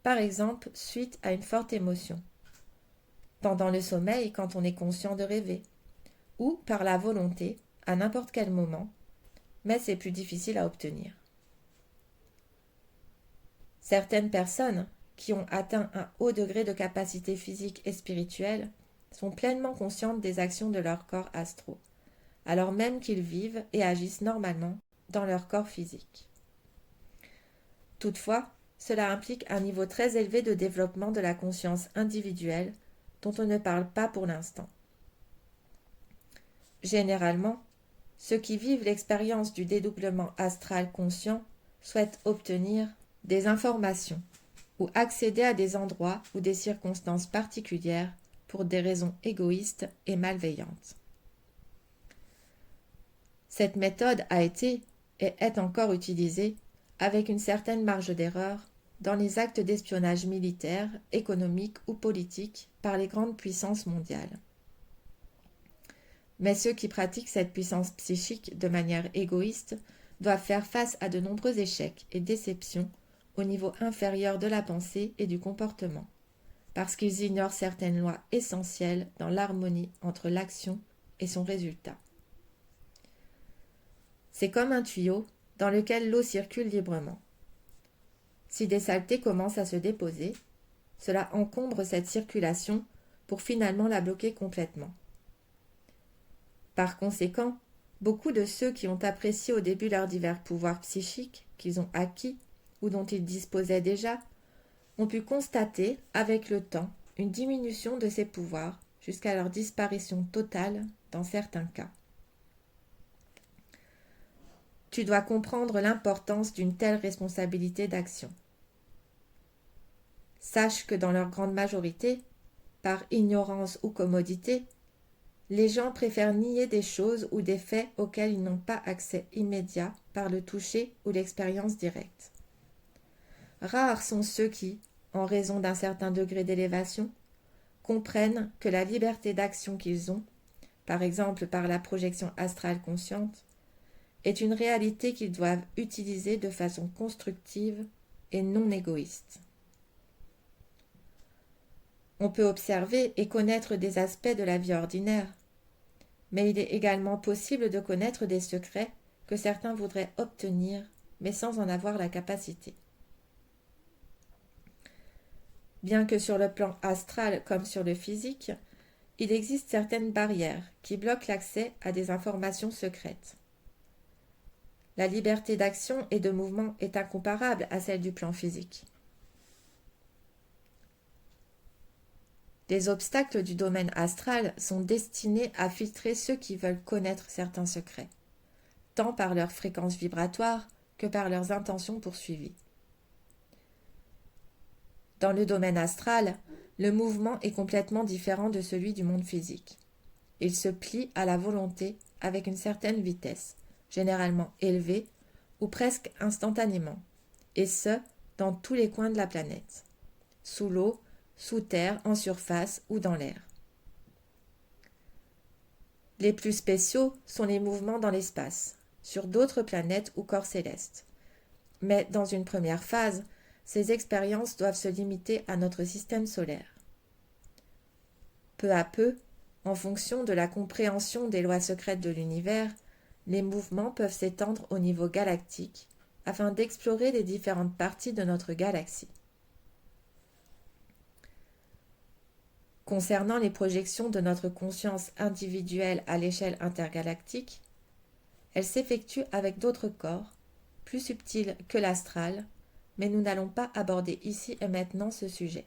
S1: par exemple suite à une forte émotion, pendant le sommeil quand on est conscient de rêver, ou par la volonté à n'importe quel moment, mais c'est plus difficile à obtenir. Certaines personnes qui ont atteint un haut degré de capacité physique et spirituelle sont pleinement conscientes des actions de leur corps astro, alors même qu'ils vivent et agissent normalement dans leur corps physique. Toutefois, cela implique un niveau très élevé de développement de la conscience individuelle dont on ne parle pas pour l'instant. Généralement, ceux qui vivent l'expérience du dédoublement astral conscient souhaitent obtenir des informations ou accéder à des endroits ou des circonstances particulières pour des raisons égoïstes et malveillantes. Cette méthode a été et est encore utilisée avec une certaine marge d'erreur dans les actes d'espionnage militaire, économique ou politique par les grandes puissances mondiales. Mais ceux qui pratiquent cette puissance psychique de manière égoïste doivent faire face à de nombreux échecs et déceptions au niveau inférieur de la pensée et du comportement, parce qu'ils ignorent certaines lois essentielles dans l'harmonie entre l'action et son résultat. C'est comme un tuyau dans lequel l'eau circule librement. Si des saletés commencent à se déposer, cela encombre cette circulation pour finalement la bloquer complètement. Par conséquent, beaucoup de ceux qui ont apprécié au début leurs divers pouvoirs psychiques qu'ils ont acquis ou dont ils disposaient déjà, ont pu constater avec le temps une diminution de ces pouvoirs jusqu'à leur disparition totale dans certains cas. Tu dois comprendre l'importance d'une telle responsabilité d'action. Sache que dans leur grande majorité, par ignorance ou commodité, les gens préfèrent nier des choses ou des faits auxquels ils n'ont pas accès immédiat par le toucher ou l'expérience directe. Rares sont ceux qui, en raison d'un certain degré d'élévation, comprennent que la liberté d'action qu'ils ont, par exemple par la projection astrale consciente, est une réalité qu'ils doivent utiliser de façon constructive et non égoïste. On peut observer et connaître des aspects de la vie ordinaire, mais il est également possible de connaître des secrets que certains voudraient obtenir, mais sans en avoir la capacité. Bien que sur le plan astral comme sur le physique, il existe certaines barrières qui bloquent l'accès à des informations secrètes. La liberté d'action et de mouvement est incomparable à celle du plan physique. Les obstacles du domaine astral sont destinés à filtrer ceux qui veulent connaître certains secrets, tant par leur fréquence vibratoire que par leurs intentions poursuivies. Dans le domaine astral, le mouvement est complètement différent de celui du monde physique. Il se plie à la volonté avec une certaine vitesse, généralement élevée ou presque instantanément, et ce, dans tous les coins de la planète, sous l'eau, sous terre, en surface ou dans l'air. Les plus spéciaux sont les mouvements dans l'espace, sur d'autres planètes ou corps célestes. Mais dans une première phase, ces expériences doivent se limiter à notre système solaire. Peu à peu, en fonction de la compréhension des lois secrètes de l'univers, les mouvements peuvent s'étendre au niveau galactique afin d'explorer les différentes parties de notre galaxie. Concernant les projections de notre conscience individuelle à l'échelle intergalactique, elles s'effectuent avec d'autres corps, plus subtils que l'astral, mais nous n'allons pas aborder ici et maintenant ce sujet.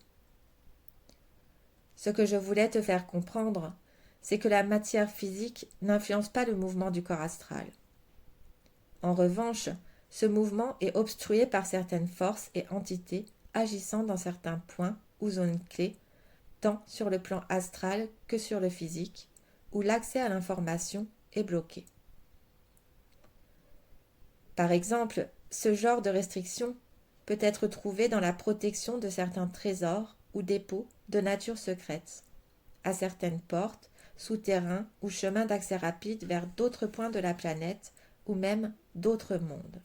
S1: Ce que je voulais te faire comprendre, c'est que la matière physique n'influence pas le mouvement du corps astral. En revanche, ce mouvement est obstrué par certaines forces et entités agissant dans certains points ou zones clés, tant sur le plan astral que sur le physique, où l'accès à l'information est bloqué. Par exemple, ce genre de restriction peut être trouvé dans la protection de certains trésors ou dépôts de nature secrète, à certaines portes, souterrains ou chemins d'accès rapide vers d'autres points de la planète ou même d'autres mondes.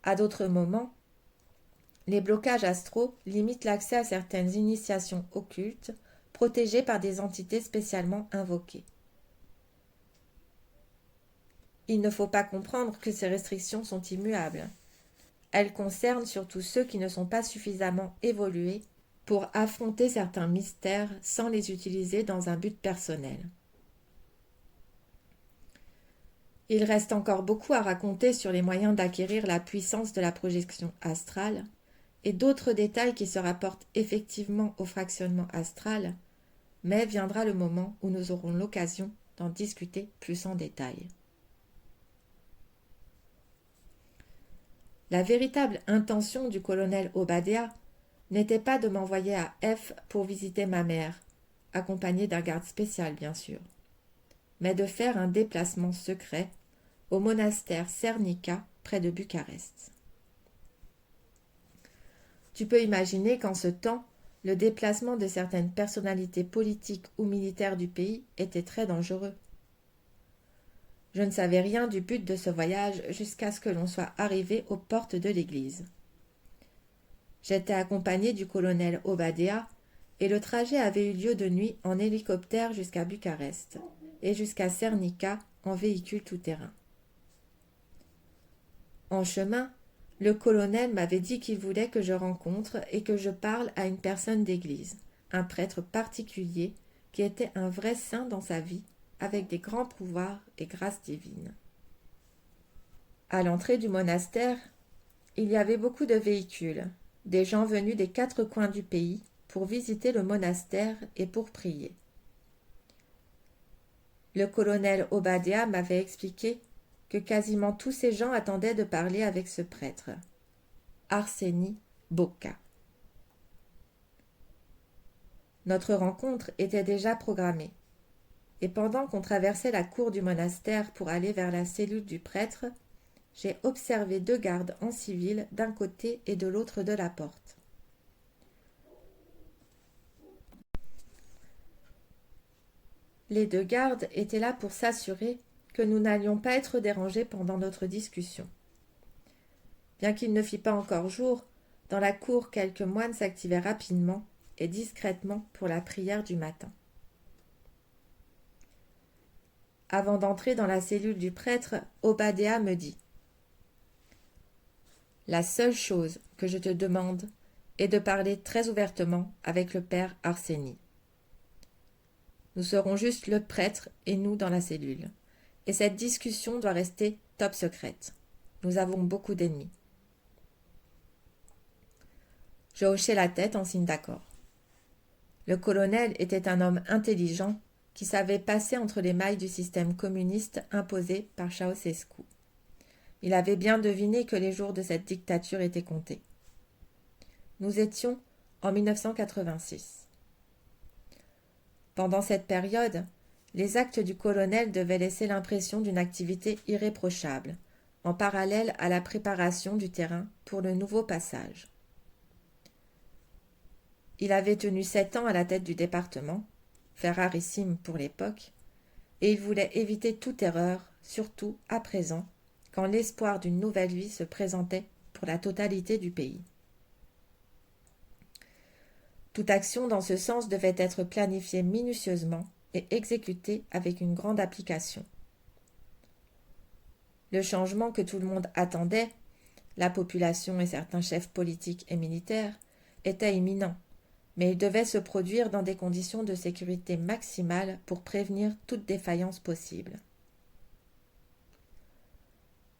S1: À d'autres moments, les blocages astraux limitent l'accès à certaines initiations occultes protégées par des entités spécialement invoquées. Il ne faut pas comprendre que ces restrictions sont immuables. Elles concernent surtout ceux qui ne sont pas suffisamment évolués pour affronter certains mystères sans les utiliser dans un but personnel. Il reste encore beaucoup à raconter sur les moyens d'acquérir la puissance de la projection astrale et d'autres détails qui se rapportent effectivement au fractionnement astral, mais viendra le moment où nous aurons l'occasion d'en discuter plus en détail. La véritable intention du colonel Obadiah n'était pas de m'envoyer à F pour visiter ma mère, accompagné d'un garde spécial bien sûr, mais de faire un déplacement secret au monastère Cernica près de Bucarest. Tu peux imaginer qu'en ce temps, le déplacement de certaines personnalités politiques ou militaires du pays était très dangereux. Je ne savais rien du but de ce voyage jusqu'à ce que l'on soit arrivé aux portes de l'église. J'étais accompagné du colonel Obadiah et le trajet avait eu lieu de nuit en hélicoptère jusqu'à Bucarest et jusqu'à Cernica en véhicule tout-terrain. En chemin, le colonel m'avait dit qu'il voulait que je rencontre et que je parle à une personne d'église, un prêtre particulier qui était un vrai saint dans sa vie, avec des grands pouvoirs et grâces divines. À l'entrée du monastère, il y avait beaucoup de véhicules, des gens venus des 4 coins du pays pour visiter le monastère et pour prier. Le colonel Obadiah m'avait expliqué que quasiment tous ces gens attendaient de parler avec ce prêtre, Arseni Boka. Notre rencontre était déjà programmée, et pendant qu'on traversait la cour du monastère pour aller vers la cellule du prêtre, j'ai observé 2 gardes en civil d'un côté et de l'autre de la porte. Les deux gardes étaient là pour s'assurer que nous n'allions pas être dérangés pendant notre discussion. Bien qu'il ne fît pas encore jour, dans la cour quelques moines s'activaient rapidement et discrètement pour la prière du matin. Avant d'entrer dans la cellule du prêtre, Obadéa me dit « La seule chose que je te demande est de parler très ouvertement avec le père Arsénie. Nous serons juste le prêtre et nous dans la cellule. Et cette discussion doit rester top secrète. Nous avons beaucoup d'ennemis. » Je hochai la tête en signe d'accord. Le colonel était un homme intelligent qui savait passer entre les mailles du système communiste imposé par Ceausescu. Il avait bien deviné que les jours de cette dictature étaient comptés. Nous étions en 1986. Pendant cette période, les actes du colonel devaient laisser l'impression d'une activité irréprochable, en parallèle à la préparation du terrain pour le nouveau passage. Il avait tenu 7 ans à la tête du département, fait rarissime pour l'époque, et il voulait éviter toute erreur, surtout à présent, quand l'espoir d'une nouvelle vie se présentait pour la totalité du pays. Toute action dans ce sens devait être planifiée minutieusement et exécutée avec une grande application. Le changement que tout le monde attendait, la population et certains chefs politiques et militaires, était imminent, mais il devait se produire dans des conditions de sécurité maximale pour prévenir toute défaillance possible.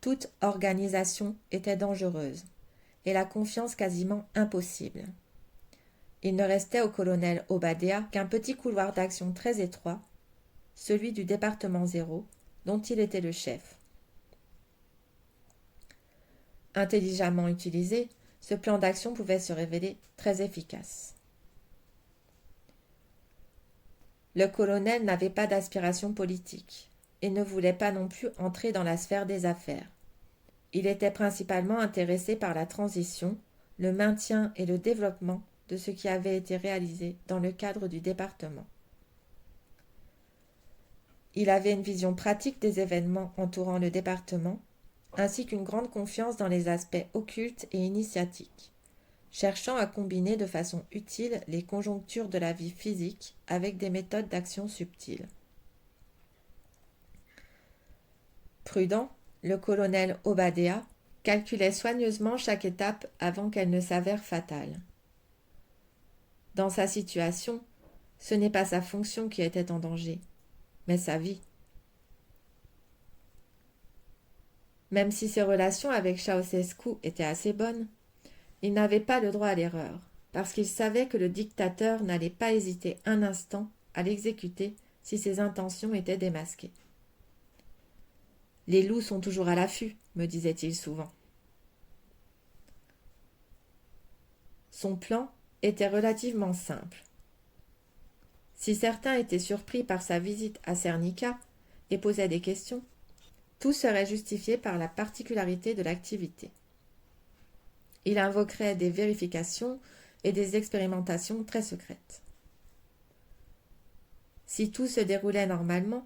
S1: Toute organisation était dangereuse et la confiance quasiment impossible. Il ne restait au colonel Obadéa qu'un petit couloir d'action très étroit, celui du département 0, dont il était le chef. Intelligemment utilisé, ce plan d'action pouvait se révéler très efficace. Le colonel n'avait pas d'aspiration politique et ne voulait pas non plus entrer dans la sphère des affaires. Il était principalement intéressé par la transition, le maintien et le développement de ce qui avait été réalisé dans le cadre du département. Il avait une vision pratique des événements entourant le département, ainsi qu'une grande confiance dans les aspects occultes et initiatiques, cherchant à combiner de façon utile les conjonctures de la vie physique avec des méthodes d'action subtiles. Prudent, le colonel Obadéa calculait soigneusement chaque étape avant qu'elle ne s'avère fatale. Dans sa situation, ce n'est pas sa fonction qui était en danger, mais sa vie. Même si ses relations avec Ceausescu étaient assez bonnes, il n'avait pas le droit à l'erreur, parce qu'il savait que le dictateur n'allait pas hésiter un instant à l'exécuter si ses intentions étaient démasquées. « Les loups sont toujours à l'affût », me disait-il souvent. Son plan était relativement simple. Si certains étaient surpris par sa visite à Cernica et posaient des questions, tout serait justifié par la particularité de l'activité. Il invoquerait des vérifications et des expérimentations très secrètes. Si tout se déroulait normalement,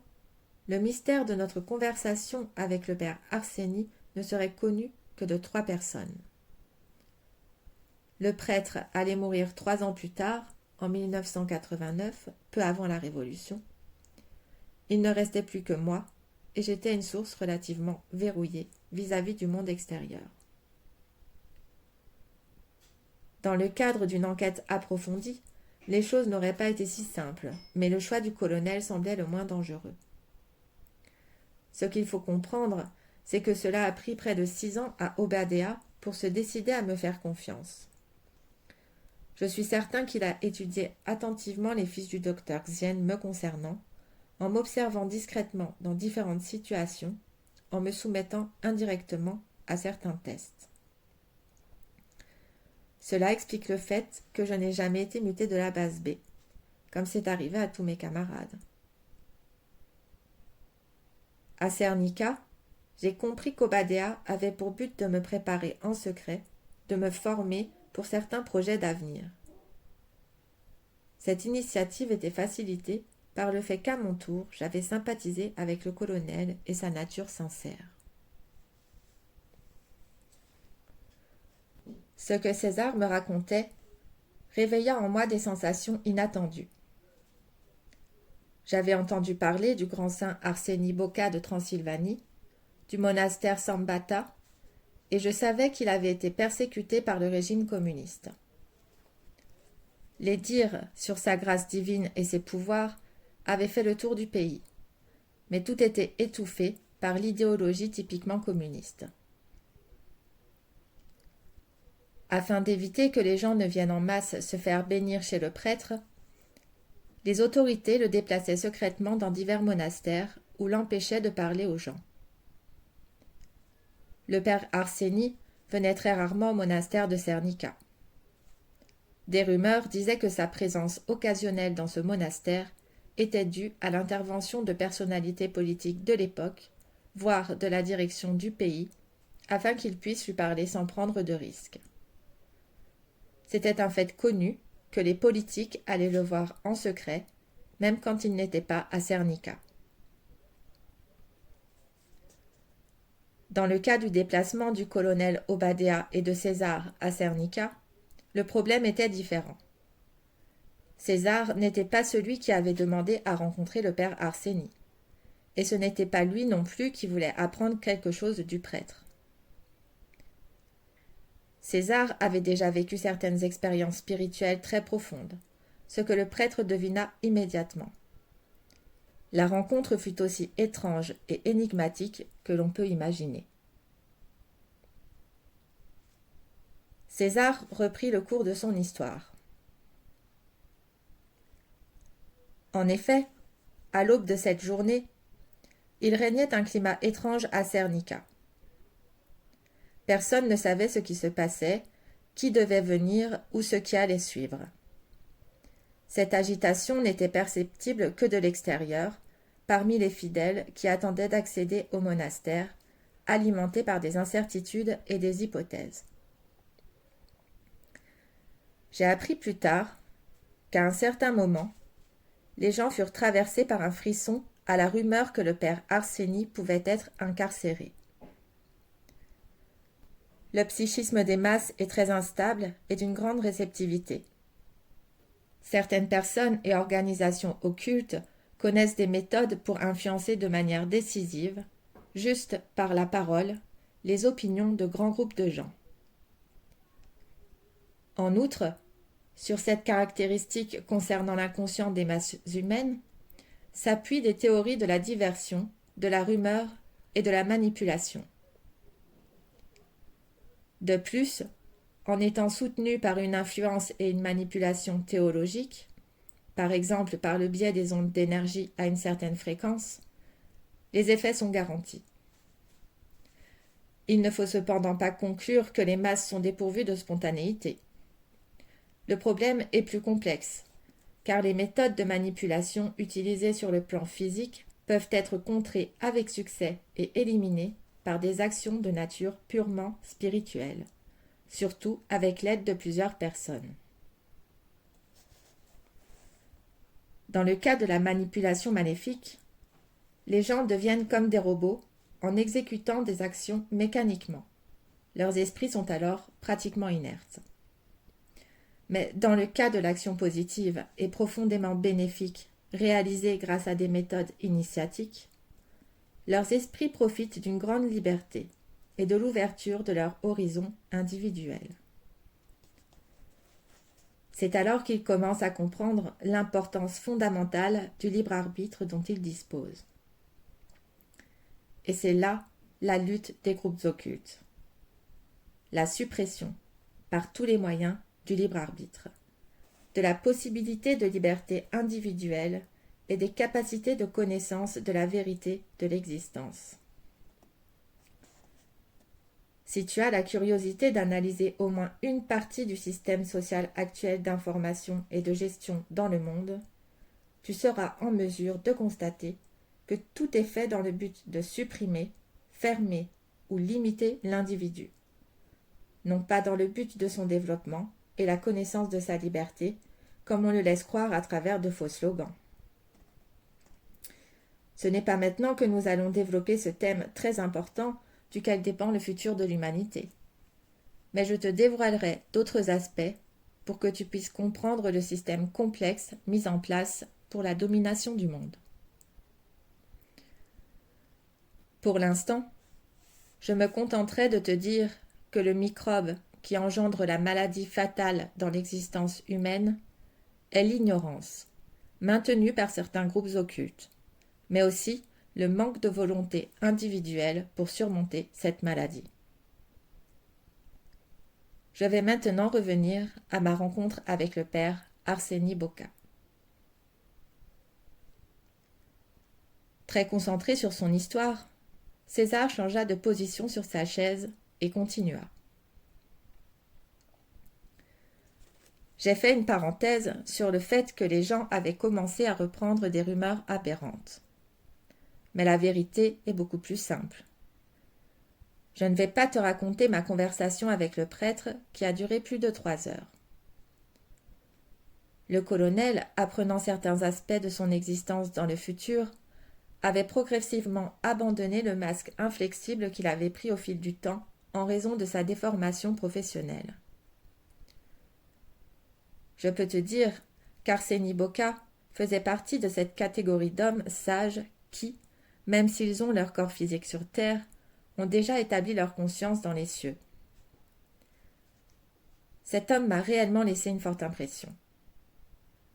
S1: le mystère de notre conversation avec le père Arsénie ne serait connu que de 3 personnes. Le prêtre allait mourir 3 ans plus tard, en 1989, peu avant la Révolution. Il ne restait plus que moi, et j'étais une source relativement verrouillée vis-à-vis du monde extérieur. Dans le cadre d'une enquête approfondie, les choses n'auraient pas été si simples, mais le choix du colonel semblait le moins dangereux. Ce qu'il faut comprendre, c'est que cela a pris près de 6 ans à Obadéa pour se décider à me faire confiance. Je suis certain qu'il a étudié attentivement les fiches du docteur Zien me concernant, en m'observant discrètement dans différentes situations, en me soumettant indirectement à certains tests. Cela explique le fait que je n'ai jamais été muté de la base B, comme c'est arrivé à tous mes camarades. À Cernica, j'ai compris qu'Obadéa avait pour but de me préparer en secret, de me former pour certains projets d'avenir. Cette initiative était facilitée par le fait qu'à mon tour, j'avais sympathisé avec le colonel et sa nature sincère. Ce que César me racontait réveilla en moi des sensations inattendues. J'avais entendu parler du grand saint Arseni Boca de Transylvanie, du monastère Sambata, et je savais qu'il avait été persécuté par le régime communiste. Les dires sur sa grâce divine et ses pouvoirs avaient fait le tour du pays, mais tout était étouffé par l'idéologie typiquement communiste. Afin d'éviter que les gens ne viennent en masse se faire bénir chez le prêtre, les autorités le déplaçaient secrètement dans divers monastères ou l'empêchaient de parler aux gens. Le père Arseni venait très rarement au monastère de Cernica. Des rumeurs disaient que sa présence occasionnelle dans ce monastère était due à l'intervention de personnalités politiques de l'époque, voire de la direction du pays, afin qu'il puisse lui parler sans prendre de risques. C'était un fait connu que les politiques allaient le voir en secret, même quand il n'était pas à Cernica. Dans le cas du déplacement du colonel Obadea et de César à Cernica, le problème était différent. César n'était pas celui qui avait demandé à rencontrer le père Arseni, et ce n'était pas lui non plus qui voulait apprendre quelque chose du prêtre. César avait déjà vécu certaines expériences spirituelles très profondes, ce que le prêtre devina immédiatement. La rencontre fut aussi étrange et énigmatique que l'on peut imaginer. César reprit le cours de son histoire. En effet, à l'aube de cette journée, il régnait un climat étrange à Cernica. Personne ne savait ce qui se passait, qui devait venir ou ce qui allait suivre. Cette agitation n'était perceptible que de l'extérieur, parmi les fidèles qui attendaient d'accéder au monastère, alimentés par des incertitudes et des hypothèses. J'ai appris plus tard qu'à un certain moment, les gens furent traversés par un frisson à la rumeur que le père Arseni pouvait être incarcéré. Le psychisme des masses est très instable et d'une grande réceptivité. Certaines personnes et organisations occultes connaissent des méthodes pour influencer de manière décisive, juste par la parole, les opinions de grands groupes de gens. En outre, sur cette caractéristique concernant l'inconscient des masses humaines, s'appuient des théories de la diversion, de la rumeur et de la manipulation. De plus, en étant soutenu par une influence et une manipulation théologique, par exemple par le biais des ondes d'énergie à une certaine fréquence, les effets sont garantis. Il ne faut cependant pas conclure que les masses sont dépourvues de spontanéité. Le problème est plus complexe, car les méthodes de manipulation utilisées sur le plan physique peuvent être contrées avec succès et éliminées par des actions de nature purement spirituelle, surtout avec l'aide de plusieurs personnes. Dans le cas de la manipulation maléfique, les gens deviennent comme des robots en exécutant des actions mécaniquement. Leurs esprits sont alors pratiquement inertes. Mais dans le cas de l'action positive et profondément bénéfique réalisée grâce à des méthodes initiatiques, leurs esprits profitent d'une grande liberté et de l'ouverture de leur horizon individuel. C'est alors qu'ils commencent à comprendre l'importance fondamentale du libre arbitre dont ils disposent. Et c'est là la lutte des groupes occultes. La suppression, par tous les moyens, du libre arbitre, de la possibilité de liberté individuelle et des capacités de connaissance de la vérité de l'existence. Si tu as la curiosité d'analyser au moins une partie du système social actuel d'information et de gestion dans le monde, tu seras en mesure de constater que tout est fait dans le but de supprimer, fermer ou limiter l'individu, non pas dans le but de son développement et la connaissance de sa liberté, comme on le laisse croire à travers de faux slogans. Ce n'est pas maintenant que nous allons développer ce thème très important duquel dépend le futur de l'humanité. Mais je te dévoilerai d'autres aspects pour que tu puisses comprendre le système complexe mis en place pour la domination du monde. Pour l'instant, je me contenterai de te dire que le microbe qui engendre la maladie fatale dans l'existence humaine est l'ignorance, maintenue par certains groupes occultes, mais aussi le manque de volonté individuelle pour surmonter cette maladie. Je vais maintenant revenir à ma rencontre avec le père Arseni Boka. Très concentré sur son histoire, César changea de position sur sa chaise et continua. J'ai fait une parenthèse sur le fait que les gens avaient commencé à reprendre des rumeurs aberrantes. Mais la vérité est beaucoup plus simple. Je ne vais pas te raconter ma conversation avec le prêtre qui a duré plus de 3 heures. Le colonel, apprenant certains aspects de son existence dans le futur, avait progressivement abandonné le masque inflexible qu'il avait pris au fil du temps en raison de sa déformation professionnelle. Je peux te dire qu'Arseni Boka faisait partie de cette catégorie d'hommes sages qui, même s'ils ont leur corps physique sur terre, ont déjà établi leur conscience dans les cieux. Cet homme m'a réellement laissé une forte impression.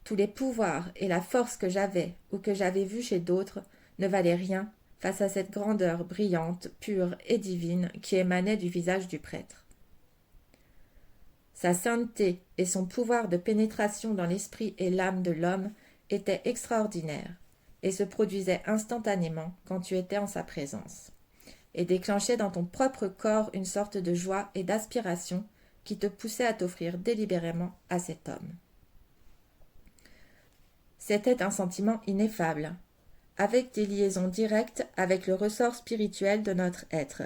S1: Tous les pouvoirs et la force que j'avais ou que j'avais vus chez d'autres ne valaient rien face à cette grandeur brillante, pure et divine qui émanait du visage du prêtre. Sa sainteté et son pouvoir de pénétration dans l'esprit et l'âme de l'homme étaient extraordinaires et se produisaient instantanément quand tu étais en sa présence, et déclenchaient dans ton propre corps une sorte de joie et d'aspiration qui te poussait à t'offrir délibérément à cet homme. C'était un sentiment ineffable, avec des liaisons directes avec le ressort spirituel de notre être,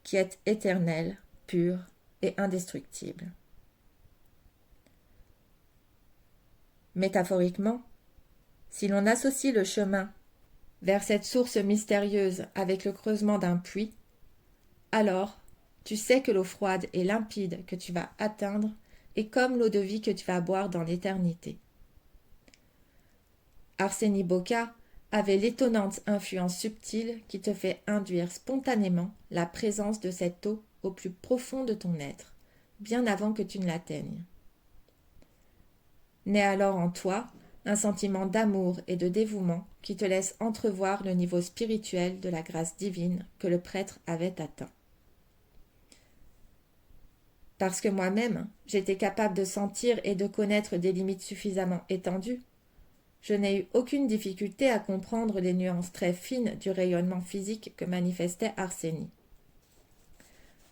S1: qui est éternel, pur et indestructible. Métaphoriquement, si l'on associe le chemin vers cette source mystérieuse avec le creusement d'un puits, alors tu sais que l'eau froide et limpide que tu vas atteindre est comme l'eau de vie que tu vas boire dans l'éternité. Arseni Boka avait l'étonnante influence subtile qui te fait induire spontanément la présence de cette eau au plus profond de ton être, bien avant que tu ne l'atteignes. Naît alors en toi un sentiment d'amour et de dévouement qui te laisse entrevoir le niveau spirituel de la grâce divine que le prêtre avait atteint. Parce que moi-même, j'étais capable de sentir et de connaître des limites suffisamment étendues, je n'ai eu aucune difficulté à comprendre les nuances très fines du rayonnement physique que manifestait Arseni.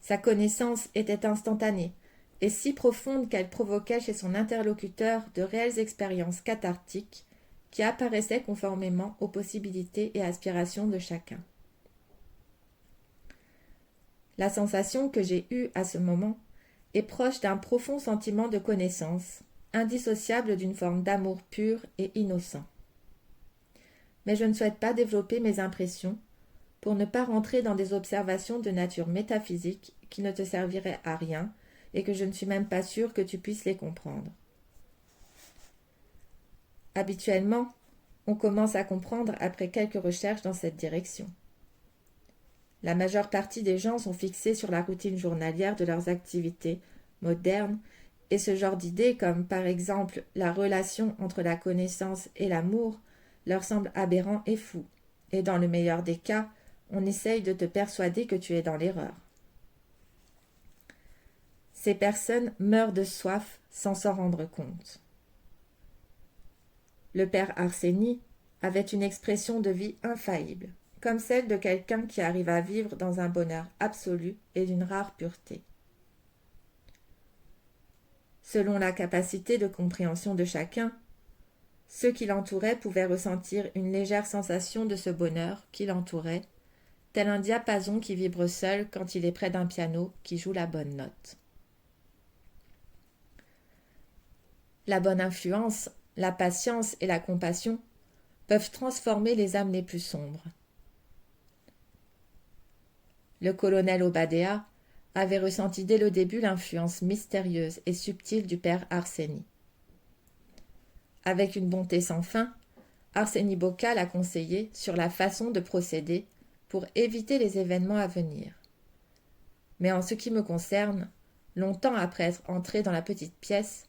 S1: Sa connaissance était instantanée, et si profonde qu'elle provoquait chez son interlocuteur de réelles expériences cathartiques qui apparaissaient conformément aux possibilités et aspirations de chacun. La sensation que j'ai eue à ce moment est proche d'un profond sentiment de connaissance, indissociable d'une forme d'amour pur et innocent. Mais je ne souhaite pas développer mes impressions pour ne pas rentrer dans des observations de nature métaphysique qui ne te serviraient à rien et que je ne suis même pas sûre que tu puisses les comprendre. Habituellement, on commence à comprendre après quelques recherches dans cette direction. La majeure partie des gens sont fixés sur la routine journalière de leurs activités modernes et ce genre d'idées comme par exemple la relation entre la connaissance et l'amour leur semble aberrant et fou, et dans le meilleur des cas, on essaye de te persuader que tu es dans l'erreur. Ces personnes meurent de soif sans s'en rendre compte. Le père Arseni avait une expression de vie infaillible, comme celle de quelqu'un qui arrive à vivre dans un bonheur absolu et d'une rare pureté. Selon la capacité de compréhension de chacun, ceux qui l'entouraient pouvaient ressentir une légère sensation de ce bonheur qui l'entourait, tel un diapason qui vibre seul quand il est près d'un piano qui joue la bonne note. La bonne influence, la patience et la compassion peuvent transformer les âmes les plus sombres. Le colonel Obadéa avait ressenti dès le début l'influence mystérieuse et subtile du père Arsénie. Avec une bonté sans fin, Arsène Boca l'a conseillé sur la façon de procéder pour éviter les événements à venir. Mais en ce qui me concerne, longtemps après être entré dans la petite pièce,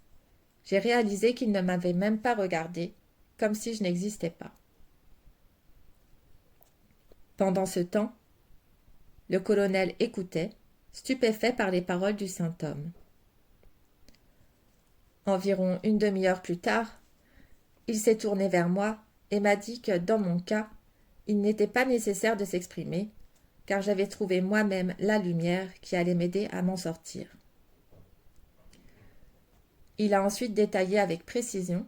S1: j'ai réalisé qu'il ne m'avait même pas regardé, comme si je n'existais pas. Pendant ce temps, le colonel écoutait, stupéfait par les paroles du saint homme. Environ une demi-heure plus tard, il s'est tourné vers moi et m'a dit que, dans mon cas, il n'était pas nécessaire de s'exprimer, car j'avais trouvé moi-même la lumière qui allait m'aider à m'en sortir. Il a ensuite détaillé avec précision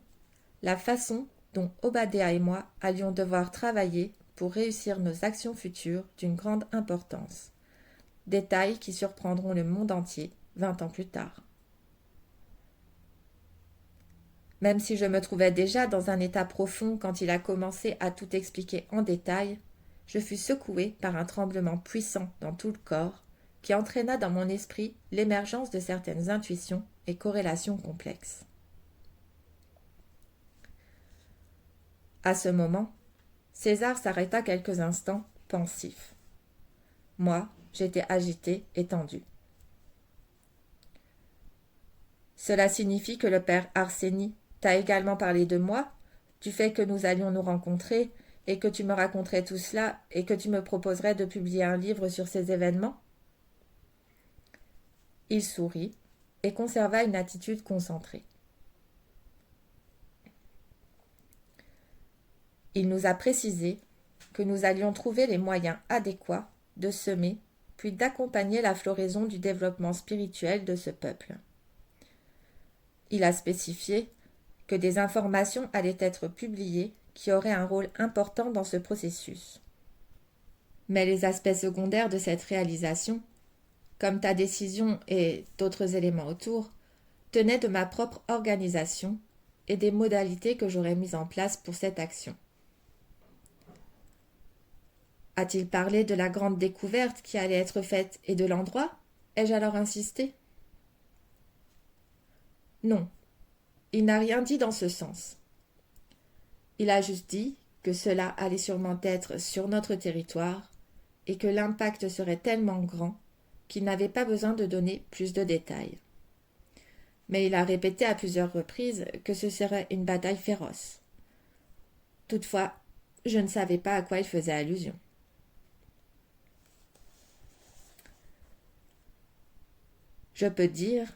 S1: la façon dont Obadéa et moi allions devoir travailler pour réussir nos actions futures d'une grande importance, détails qui surprendront le monde entier 20 ans plus tard. Même si je me trouvais déjà dans un état profond quand il a commencé à tout expliquer en détail, je fus secoué par un tremblement puissant dans tout le corps qui entraîna dans mon esprit l'émergence de certaines intuitions et corrélations complexes. À ce moment, César s'arrêta quelques instants, pensif. Moi, j'étais agité et tendu. Cela signifie que le père Arsénie t'a également parlé de moi, du fait que nous allions nous rencontrer et que tu me raconterais tout cela et que tu me proposerais de publier un livre sur ces événements ? Il sourit et conserva une attitude concentrée. Il nous a précisé que nous allions trouver les moyens adéquats de semer puis d'accompagner la floraison du développement spirituel de ce peuple. Il a spécifié que des informations allaient être publiées qui auraient un rôle important dans ce processus. Mais les aspects secondaires de cette réalisation, comme ta décision et d'autres éléments autour, tenaient de ma propre organisation et des modalités que j'aurais mises en place pour cette action. A-t-il parlé de la grande découverte qui allait être faite et de l'endroit ? Ai-je alors insisté ? Non, il n'a rien dit dans ce sens. Il a juste dit que cela allait sûrement être sur notre territoire et que l'impact serait tellement grand qu'il n'avait pas besoin de donner plus de détails. Mais il a répété à plusieurs reprises que ce serait une bataille féroce. Toutefois, je ne savais pas à quoi il faisait allusion. Je peux dire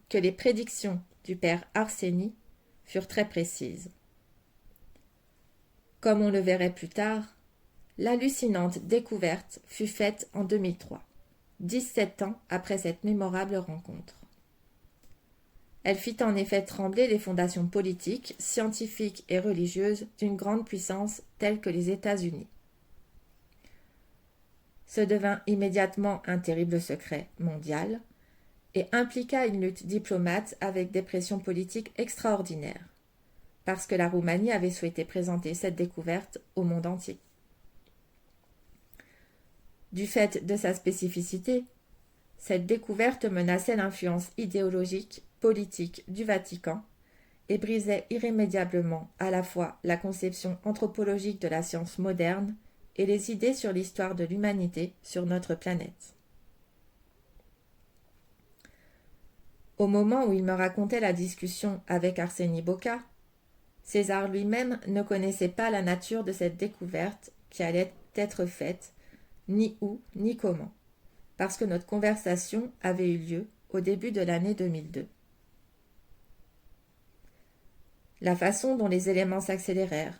S1: que les prédictions du père Arsénie furent très précises. Comme on le verrait plus tard, l'hallucinante découverte fut faite en 2003, 17 ans après cette mémorable rencontre. Elle fit en effet trembler les fondations politiques, scientifiques et religieuses d'une grande puissance telle que les États-Unis. Ce devint immédiatement un terrible secret mondial et impliqua une lutte diplomate avec des pressions politiques extraordinaires, parce que la Roumanie avait souhaité présenter cette découverte au monde entier. Du fait de sa spécificité, cette découverte menaçait l'influence idéologique, politique du Vatican et brisait irrémédiablement à la fois la conception anthropologique de la science moderne et les idées sur l'histoire de l'humanité sur notre planète. Au moment où il me racontait la discussion avec Arsène Boca, César lui-même ne connaissait pas la nature de cette découverte qui allait être faite, ni où, ni comment, parce que notre conversation avait eu lieu au début de l'année 2002. La façon dont les éléments s'accélérèrent,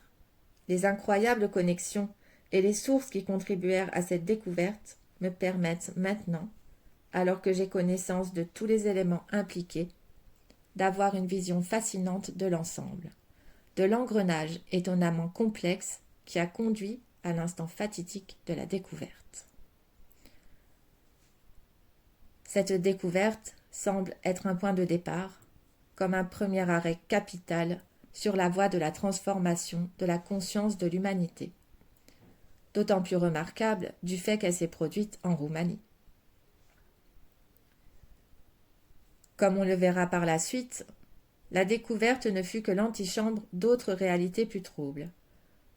S1: les incroyables connexions et les sources qui contribuèrent à cette découverte me permettent maintenant, alors que j'ai connaissance de tous les éléments impliqués, d'avoir une vision fascinante de l'ensemble, de l'engrenage étonnamment complexe qui a conduit à l'instant fatidique de la découverte. Cette découverte semble être un point de départ, comme un premier arrêt capital sur la voie de la transformation de la conscience de l'humanité, d'autant plus remarquable du fait qu'elle s'est produite en Roumanie. Comme on le verra par la suite, la découverte ne fut que l'antichambre d'autres réalités plus troubles,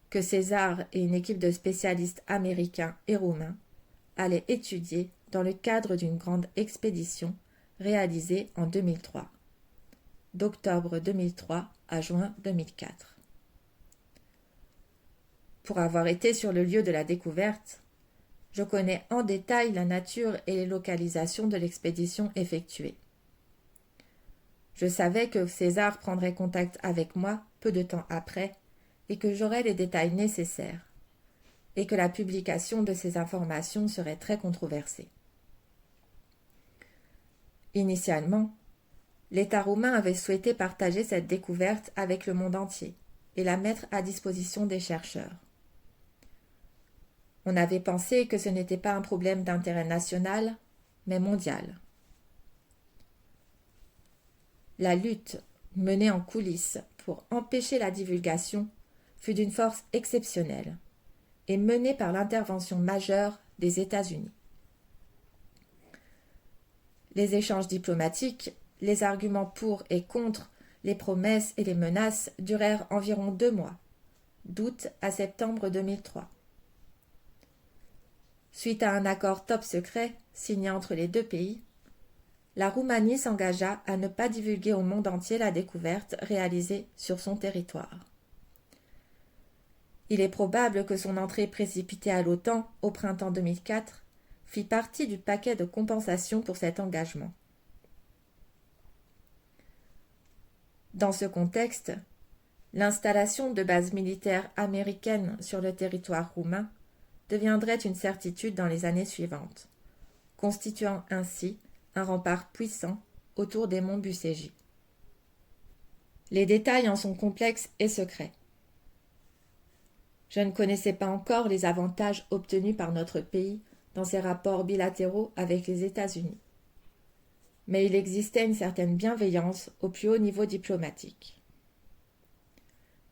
S1: que César et une équipe de spécialistes américains et roumains allaient étudier dans le cadre d'une grande expédition réalisée en 2003, d'octobre 2003 à juin 2004. Pour avoir été sur le lieu de la découverte, je connais en détail la nature et les localisations de l'expédition effectuée. Je savais que César prendrait contact avec moi peu de temps après et que j'aurais les détails nécessaires, et que la publication de ces informations serait très controversée. Initialement, l'État roumain avait souhaité partager cette découverte avec le monde entier et la mettre à disposition des chercheurs. On avait pensé que ce n'était pas un problème d'intérêt national, mais mondial. La lutte menée en coulisses pour empêcher la divulgation fut d'une force exceptionnelle et menée par l'intervention majeure des États-Unis. Les échanges diplomatiques, les arguments pour et contre, les promesses et les menaces durèrent environ 2 mois, d'août à septembre 2003. Suite à un accord top secret signé entre les deux pays, la Roumanie s'engagea à ne pas divulguer au monde entier la découverte réalisée sur son territoire. Il est probable que son entrée précipitée à l'OTAN au printemps 2004 fit partie du paquet de compensation pour cet engagement. Dans ce contexte, l'installation de bases militaires américaines sur le territoire roumain deviendrait une certitude dans les années suivantes, constituant ainsi un rempart puissant autour des monts Bucégi. Les détails en sont complexes et secrets. Je ne connaissais pas encore les avantages obtenus par notre pays dans ses rapports bilatéraux avec les États-Unis. Mais il existait une certaine bienveillance au plus haut niveau diplomatique.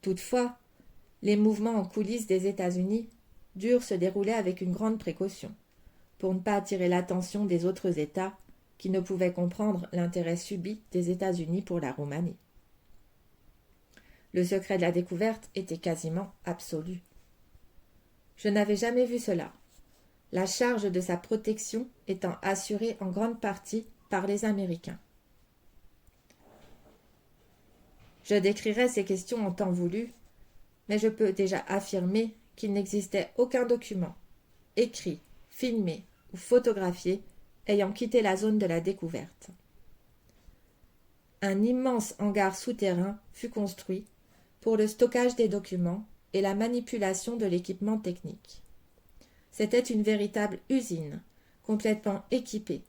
S1: Toutefois, les mouvements en coulisses des États-Unis durent se dérouler avec une grande précaution, pour ne pas attirer l'attention des autres États qui ne pouvaient comprendre l'intérêt subi des États-Unis pour la Roumanie. Le secret de la découverte était quasiment absolu. Je n'avais jamais vu cela, la charge de sa protection étant assurée en grande partie par les Américains. Je décrirai ces questions en temps voulu, mais je peux déjà affirmer qu'il n'existait aucun document, écrit, filmé ou photographié, ayant quitté la zone de la découverte. Un immense hangar souterrain fut construit pour le stockage des documents et la manipulation de l'équipement technique. C'était une véritable usine, complètement équipée,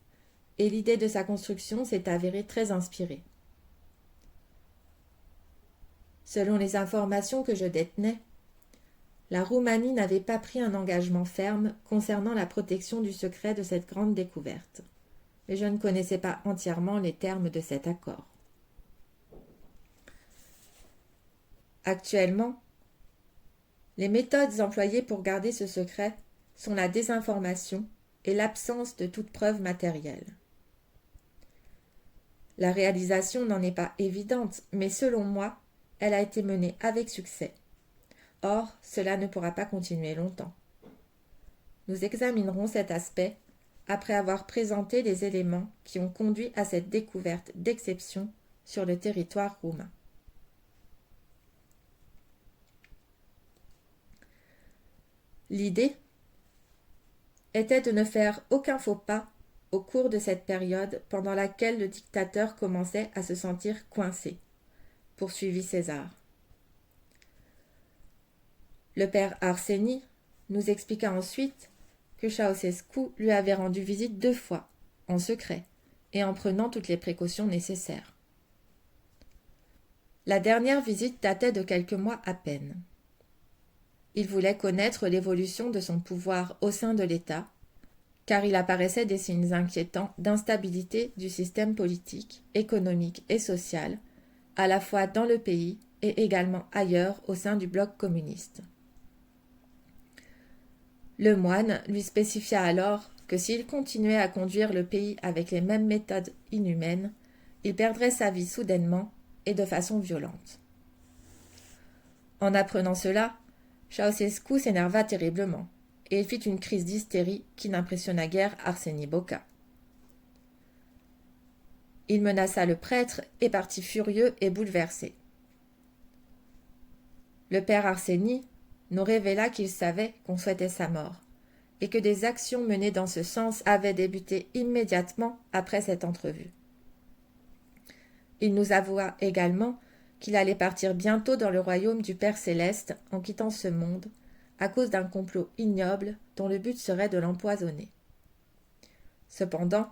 S1: et l'idée de sa construction s'est avérée très inspirée. Selon les informations que je détenais, la Roumanie n'avait pas pris un engagement ferme concernant la protection du secret de cette grande découverte, mais je ne connaissais pas entièrement les termes de cet accord. Actuellement, les méthodes employées pour garder ce secret sont la désinformation et l'absence de toute preuve matérielle. La réalisation n'en est pas évidente, mais selon moi, elle a été menée avec succès. Or, cela ne pourra pas continuer longtemps. Nous examinerons cet aspect après avoir présenté les éléments qui ont conduit à cette découverte d'exception sur le territoire roumain. L'idée était de ne faire aucun faux pas au cours de cette période pendant laquelle le dictateur commençait à se sentir coincé, poursuivit César. Le père Arseni nous expliqua ensuite que Ceausescu lui avait rendu visite 2 fois, en secret, et en prenant toutes les précautions nécessaires. La dernière visite datait de quelques mois à peine. Il voulait connaître l'évolution de son pouvoir au sein de l'État, car il apparaissait des signes inquiétants d'instabilité du système politique, économique et social, à la fois dans le pays et également ailleurs au sein du bloc communiste. Le moine lui spécifia alors que s'il continuait à conduire le pays avec les mêmes méthodes inhumaines, il perdrait sa vie soudainement et de façon violente. En apprenant cela, Ceausescu s'énerva terriblement, et il fit une crise d'hystérie qui n'impressionna guère Arseni Boca. Il menaça le prêtre et partit furieux et bouleversé. Le père Arseni nous révéla qu'il savait qu'on souhaitait sa mort, et que des actions menées dans ce sens avaient débuté immédiatement après cette entrevue. Il nous avoua également qu'il allait partir bientôt dans le royaume du Père Céleste en quittant ce monde, à cause d'un complot ignoble dont le but serait de l'empoisonner. Cependant,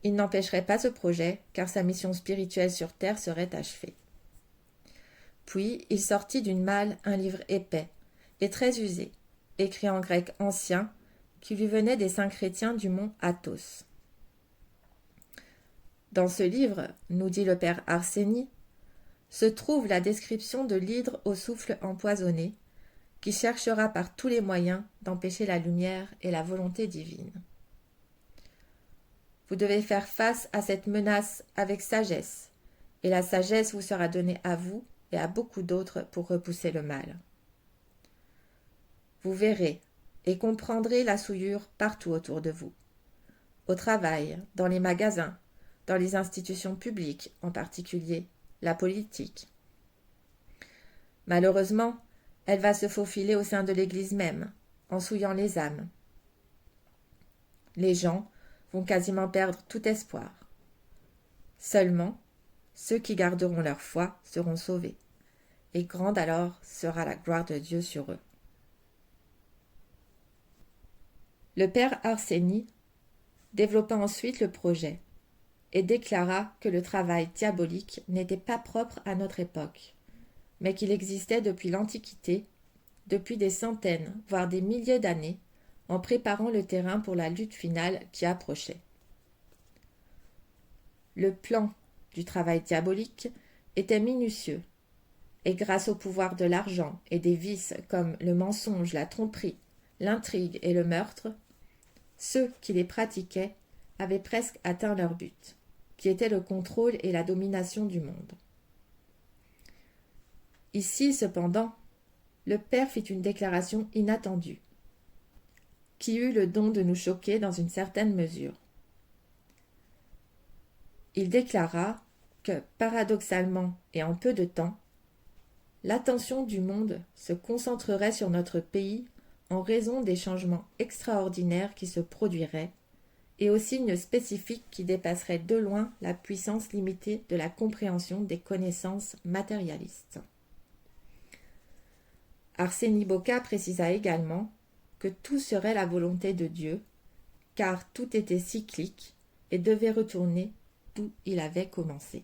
S1: il n'empêcherait pas ce projet, car sa mission spirituelle sur terre serait achevée. Puis il sortit d'une malle un livre épais et très usé, écrit en grec ancien, qui lui venait des saints chrétiens du mont Athos. Dans ce livre, nous dit le père Arseni, se trouve la description de l'hydre au souffle empoisonné, qui cherchera par tous les moyens d'empêcher la lumière et la volonté divine. Vous devez faire face à cette menace avec sagesse, et la sagesse vous sera donnée à vous et à beaucoup d'autres pour repousser le mal. Vous verrez et comprendrez la souillure partout autour de vous, au travail, dans les magasins, dans les institutions publiques, en particulier la politique. Malheureusement, elle va se faufiler au sein de l'Église même, en souillant les âmes. Les gens vont quasiment perdre tout espoir. Seulement, ceux qui garderont leur foi seront sauvés, et grande alors sera la gloire de Dieu sur eux. Le père Arseni développa ensuite le projet et déclara que le travail diabolique n'était pas propre à notre époque, mais qu'il existait depuis l'Antiquité, depuis des centaines, voire des milliers d'années, en préparant le terrain pour la lutte finale qui approchait. Le plan du travail diabolique était minutieux, et grâce au pouvoir de l'argent et des vices comme le mensonge, la tromperie, l'intrigue et le meurtre, ceux qui les pratiquaient avaient presque atteint leur but, qui était le contrôle et la domination du monde. Ici, cependant, le père fit une déclaration inattendue, qui eut le don de nous choquer dans une certaine mesure. Il déclara que, paradoxalement et en peu de temps, l'attention du monde se concentrerait sur notre pays en raison des changements extraordinaires qui se produiraient et aux signes spécifiques qui dépasseraient de loin la puissance limitée de la compréhension des connaissances matérialistes. Arseni Boca précisa également que tout serait la volonté de Dieu, car tout était cyclique et devait retourner d'où il avait commencé.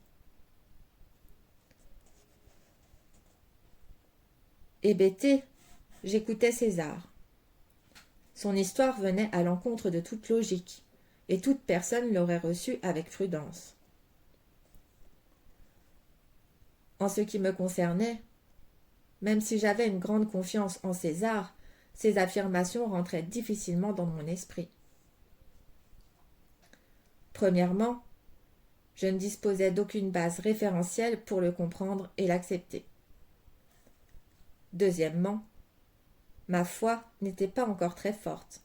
S1: Hébété, j'écoutais César. Son histoire venait à l'encontre de toute logique, et toute personne l'aurait reçue avec prudence. En ce qui me concernait, même si j'avais une grande confiance en César, ces affirmations rentraient difficilement dans mon esprit. Premièrement, je ne disposais d'aucune base référentielle pour le comprendre et l'accepter. Deuxièmement, ma foi n'était pas encore très forte.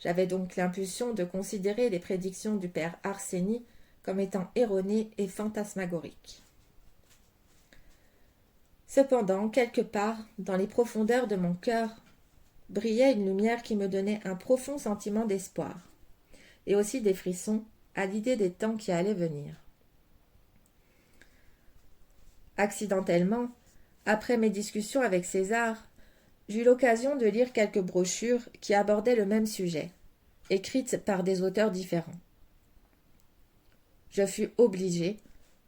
S1: J'avais donc l'impulsion de considérer les prédictions du père Arseni comme étant erronées et fantasmagoriques. Cependant, quelque part, dans les profondeurs de mon cœur, brillait une lumière qui me donnait un profond sentiment d'espoir, et aussi des frissons à l'idée des temps qui allaient venir. Accidentellement, après mes discussions avec César, j'eus l'occasion de lire quelques brochures qui abordaient le même sujet, écrites par des auteurs différents. Je fus obligé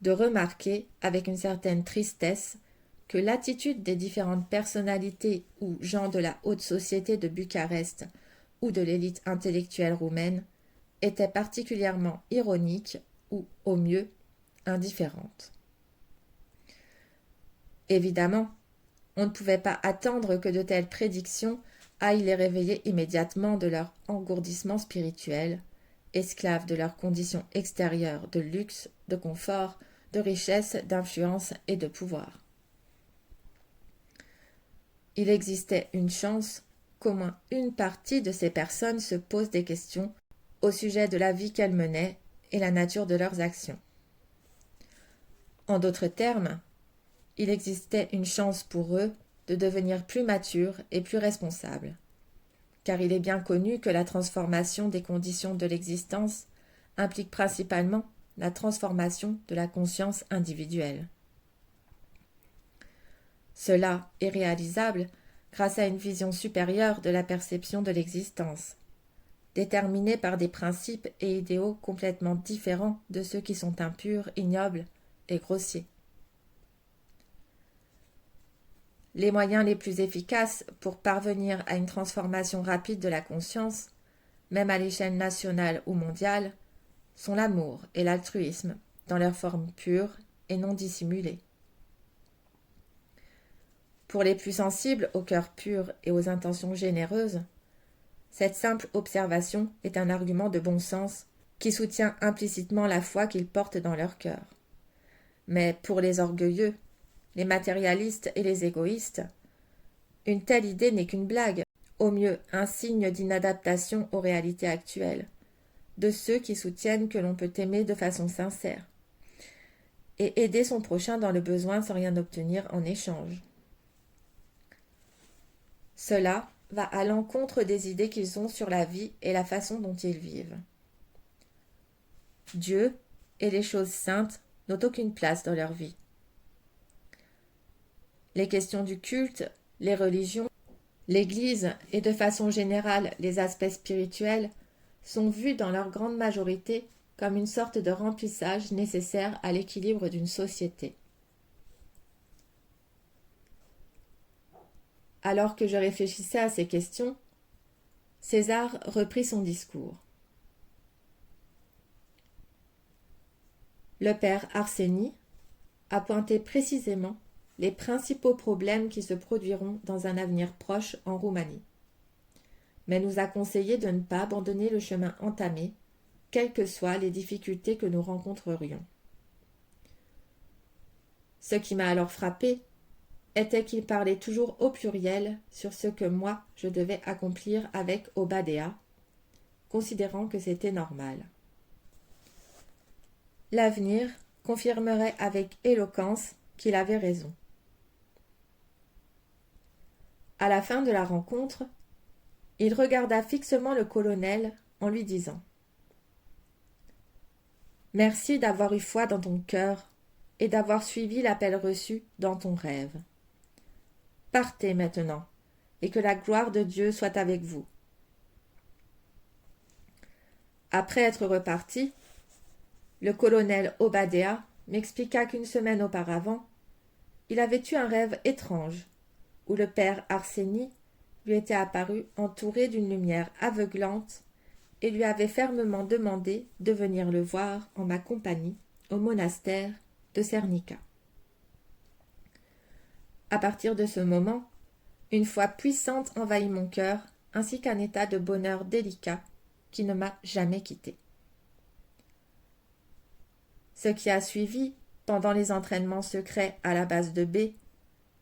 S1: de remarquer avec une certaine tristesse que l'attitude des différentes personnalités ou gens de la haute société de Bucarest ou de l'élite intellectuelle roumaine était particulièrement ironique ou, au mieux, indifférente. Évidemment, on ne pouvait pas attendre que de telles prédictions aillent les réveiller immédiatement de leur engourdissement spirituel, esclaves de leurs conditions extérieures de luxe, de confort, de richesse, d'influence et de pouvoir. Il existait une chance qu'au moins une partie de ces personnes se pose des questions au sujet de la vie qu'elles menaient et la nature de leurs actions. En d'autres termes, il existait une chance pour eux de devenir plus matures et plus responsables, car il est bien connu que la transformation des conditions de l'existence implique principalement la transformation de la conscience individuelle. Cela est réalisable grâce à une vision supérieure de la perception de l'existence, déterminée par des principes et idéaux complètement différents de ceux qui sont impurs, ignobles et grossiers. Les moyens les plus efficaces pour parvenir à une transformation rapide de la conscience, même à l'échelle nationale ou mondiale, sont l'amour et l'altruisme dans leur forme pure et non dissimulée. Pour les plus sensibles au cœur pur et aux intentions généreuses, cette simple observation est un argument de bon sens qui soutient implicitement la foi qu'ils portent dans leur cœur. Mais pour les orgueilleux, les matérialistes et les égoïstes, une telle idée n'est qu'une blague, au mieux un signe d'inadaptation aux réalités actuelles, de ceux qui soutiennent que l'on peut aimer de façon sincère et aider son prochain dans le besoin sans rien obtenir en échange. Cela va à l'encontre des idées qu'ils ont sur la vie et la façon dont ils vivent. Dieu et les choses saintes n'ont aucune place dans leur vie. Les questions du culte, les religions, l'Église et de façon générale les aspects spirituels sont vus dans leur grande majorité comme une sorte de remplissage nécessaire à l'équilibre d'une société. Alors que je réfléchissais à ces questions, César reprit son discours. Le père Arseny a pointé précisément les principaux problèmes qui se produiront dans un avenir proche en Roumanie, mais nous a conseillé de ne pas abandonner le chemin entamé, quelles que soient les difficultés que nous rencontrerions. Ce qui m'a alors frappé était qu'il parlait toujours au pluriel sur ce que moi je devais accomplir avec Obadéa, considérant que c'était normal. L'avenir confirmerait avec éloquence qu'il avait raison. À la fin de la rencontre, il regarda fixement le colonel en lui disant « Merci d'avoir eu foi dans ton cœur et d'avoir suivi l'appel reçu dans ton rêve. Partez maintenant, et que la gloire de Dieu soit avec vous. » Après être reparti, le colonel Obadéa m'expliqua qu'une semaine auparavant, il avait eu un rêve étrange, où le père Arseny lui était apparu entouré d'une lumière aveuglante et lui avait fermement demandé de venir le voir en ma compagnie au monastère de Cernica. À partir de ce moment, une foi puissante envahit mon cœur, ainsi qu'un état de bonheur délicat qui ne m'a jamais quitté. Ce qui a suivi, pendant les entraînements secrets à la base de B,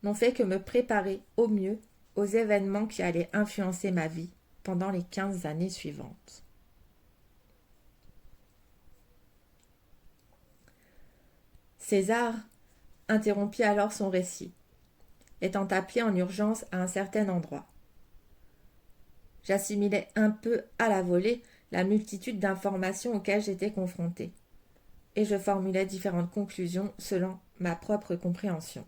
S1: n'ont fait que me préparer au mieux aux événements qui allaient influencer ma vie pendant les 15 années suivantes. César interrompit alors son récit, étant appelé en urgence à un certain endroit. J'assimilais un peu à la volée la multitude d'informations auxquelles j'étais confrontée, et je formulais différentes conclusions selon ma propre compréhension.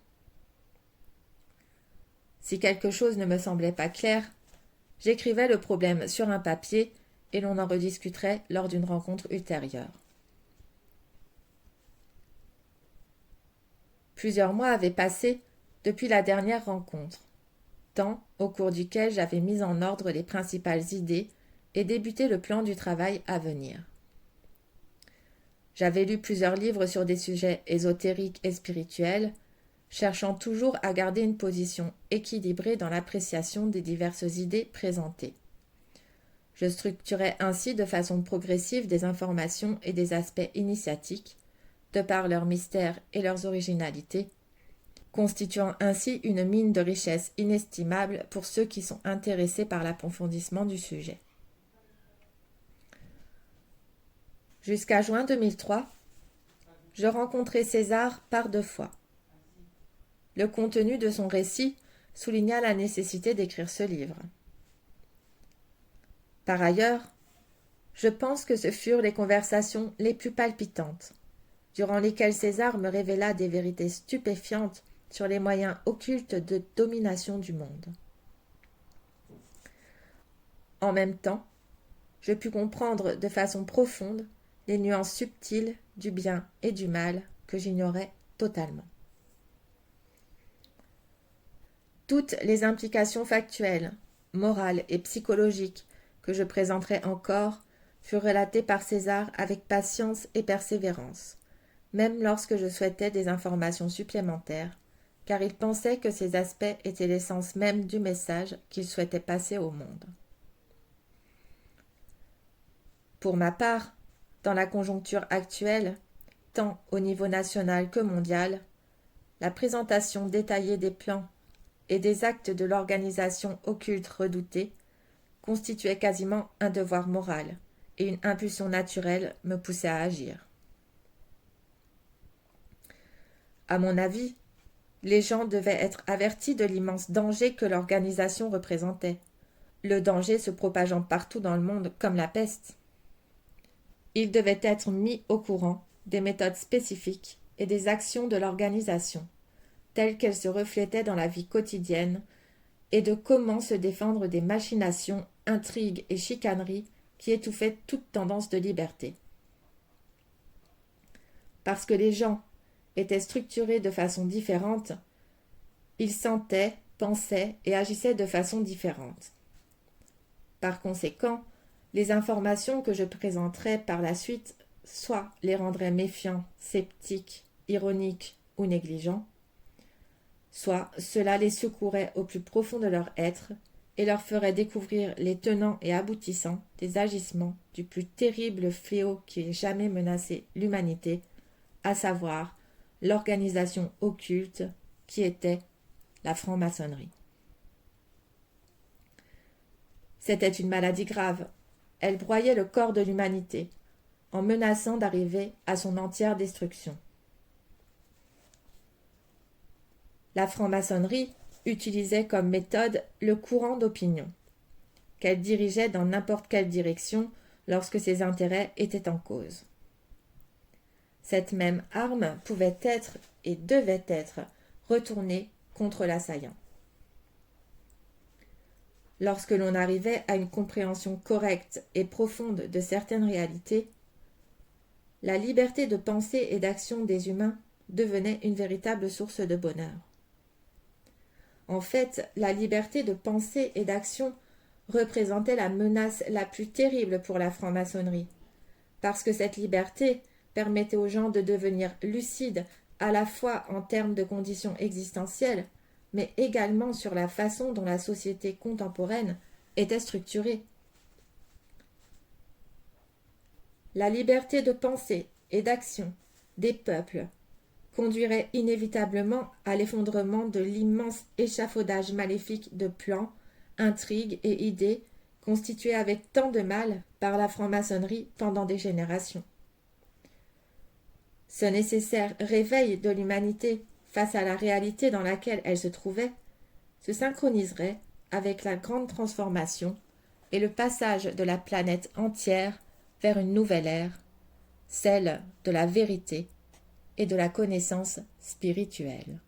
S1: Si quelque chose ne me semblait pas clair, j'écrivais le problème sur un papier et l'on en rediscuterait lors d'une rencontre ultérieure. Plusieurs mois avaient passé depuis la dernière rencontre, temps au cours duquel j'avais mis en ordre les principales idées et débuté le plan du travail à venir. J'avais lu plusieurs livres sur des sujets ésotériques et spirituels, cherchant toujours à garder une position équilibrée dans l'appréciation des diverses idées présentées. Je structurais ainsi de façon progressive des informations et des aspects initiatiques, de par leur mystère et leurs originalités, constituant ainsi une mine de richesse inestimable pour ceux qui sont intéressés par l'approfondissement du sujet. Jusqu'à juin 2003, je rencontrai César par 2 fois. Le contenu de son récit souligna la nécessité d'écrire ce livre. Par ailleurs, je pense que ce furent les conversations les plus palpitantes, durant lesquelles César me révéla des vérités stupéfiantes sur les moyens occultes de domination du monde. En même temps, je pus comprendre de façon profonde les nuances subtiles du bien et du mal que j'ignorais totalement. Toutes les implications factuelles, morales et psychologiques que je présenterai encore furent relatées par César avec patience et persévérance, même lorsque je souhaitais des informations supplémentaires, car il pensait que ces aspects étaient l'essence même du message qu'il souhaitait passer au monde. Pour ma part, dans la conjoncture actuelle, tant au niveau national que mondial, la présentation détaillée des plans et des actes de l'organisation occulte redoutée constituait quasiment un devoir moral, et une impulsion naturelle me poussait à agir. À mon avis, les gens devaient être avertis de l'immense danger que l'organisation représentait, le danger se propageant partout dans le monde comme la peste. Ils devaient être mis au courant des méthodes spécifiques et des actions de l'organisation, telles qu'elles se reflétaient dans la vie quotidienne, et de comment se défendre des machinations, intrigues et chicaneries qui étouffaient toute tendance de liberté. Parce que les gens étaient structurés de façon différente, ils sentaient, pensaient et agissaient de façon différente. Par conséquent, les informations que je présenterai par la suite soit les rendraient méfiants, sceptiques, ironiques ou négligents, soit cela les secouerait au plus profond de leur être et leur ferait découvrir les tenants et aboutissants des agissements du plus terrible fléau qui ait jamais menacé l'humanité, à savoir l'organisation occulte qui était la franc-maçonnerie. C'était une maladie grave. Elle broyait le corps de l'humanité, en menaçant d'arriver à son entière destruction. La franc-maçonnerie utilisait comme méthode le courant d'opinion, qu'elle dirigeait dans n'importe quelle direction lorsque ses intérêts étaient en cause. Cette même arme pouvait être et devait être retournée contre l'assaillant. Lorsque l'on arrivait à une compréhension correcte et profonde de certaines réalités, la liberté de pensée et d'action des humains devenait une véritable source de bonheur. En fait, la liberté de pensée et d'action représentait la menace la plus terrible pour la franc-maçonnerie, parce que cette liberté permettait aux gens de devenir lucides à la fois en termes de conditions existentielles, mais également sur la façon dont la société contemporaine était structurée. La liberté de pensée et d'action des peuples conduirait inévitablement à l'effondrement de l'immense échafaudage maléfique de plans, intrigues et idées constitués avec tant de mal par la franc-maçonnerie pendant des générations. Ce nécessaire réveil de l'humanité face à la réalité dans laquelle elle se trouvait se synchroniserait avec la grande transformation et le passage de la planète entière vers une nouvelle ère, celle de la vérité et de la connaissance spirituelle.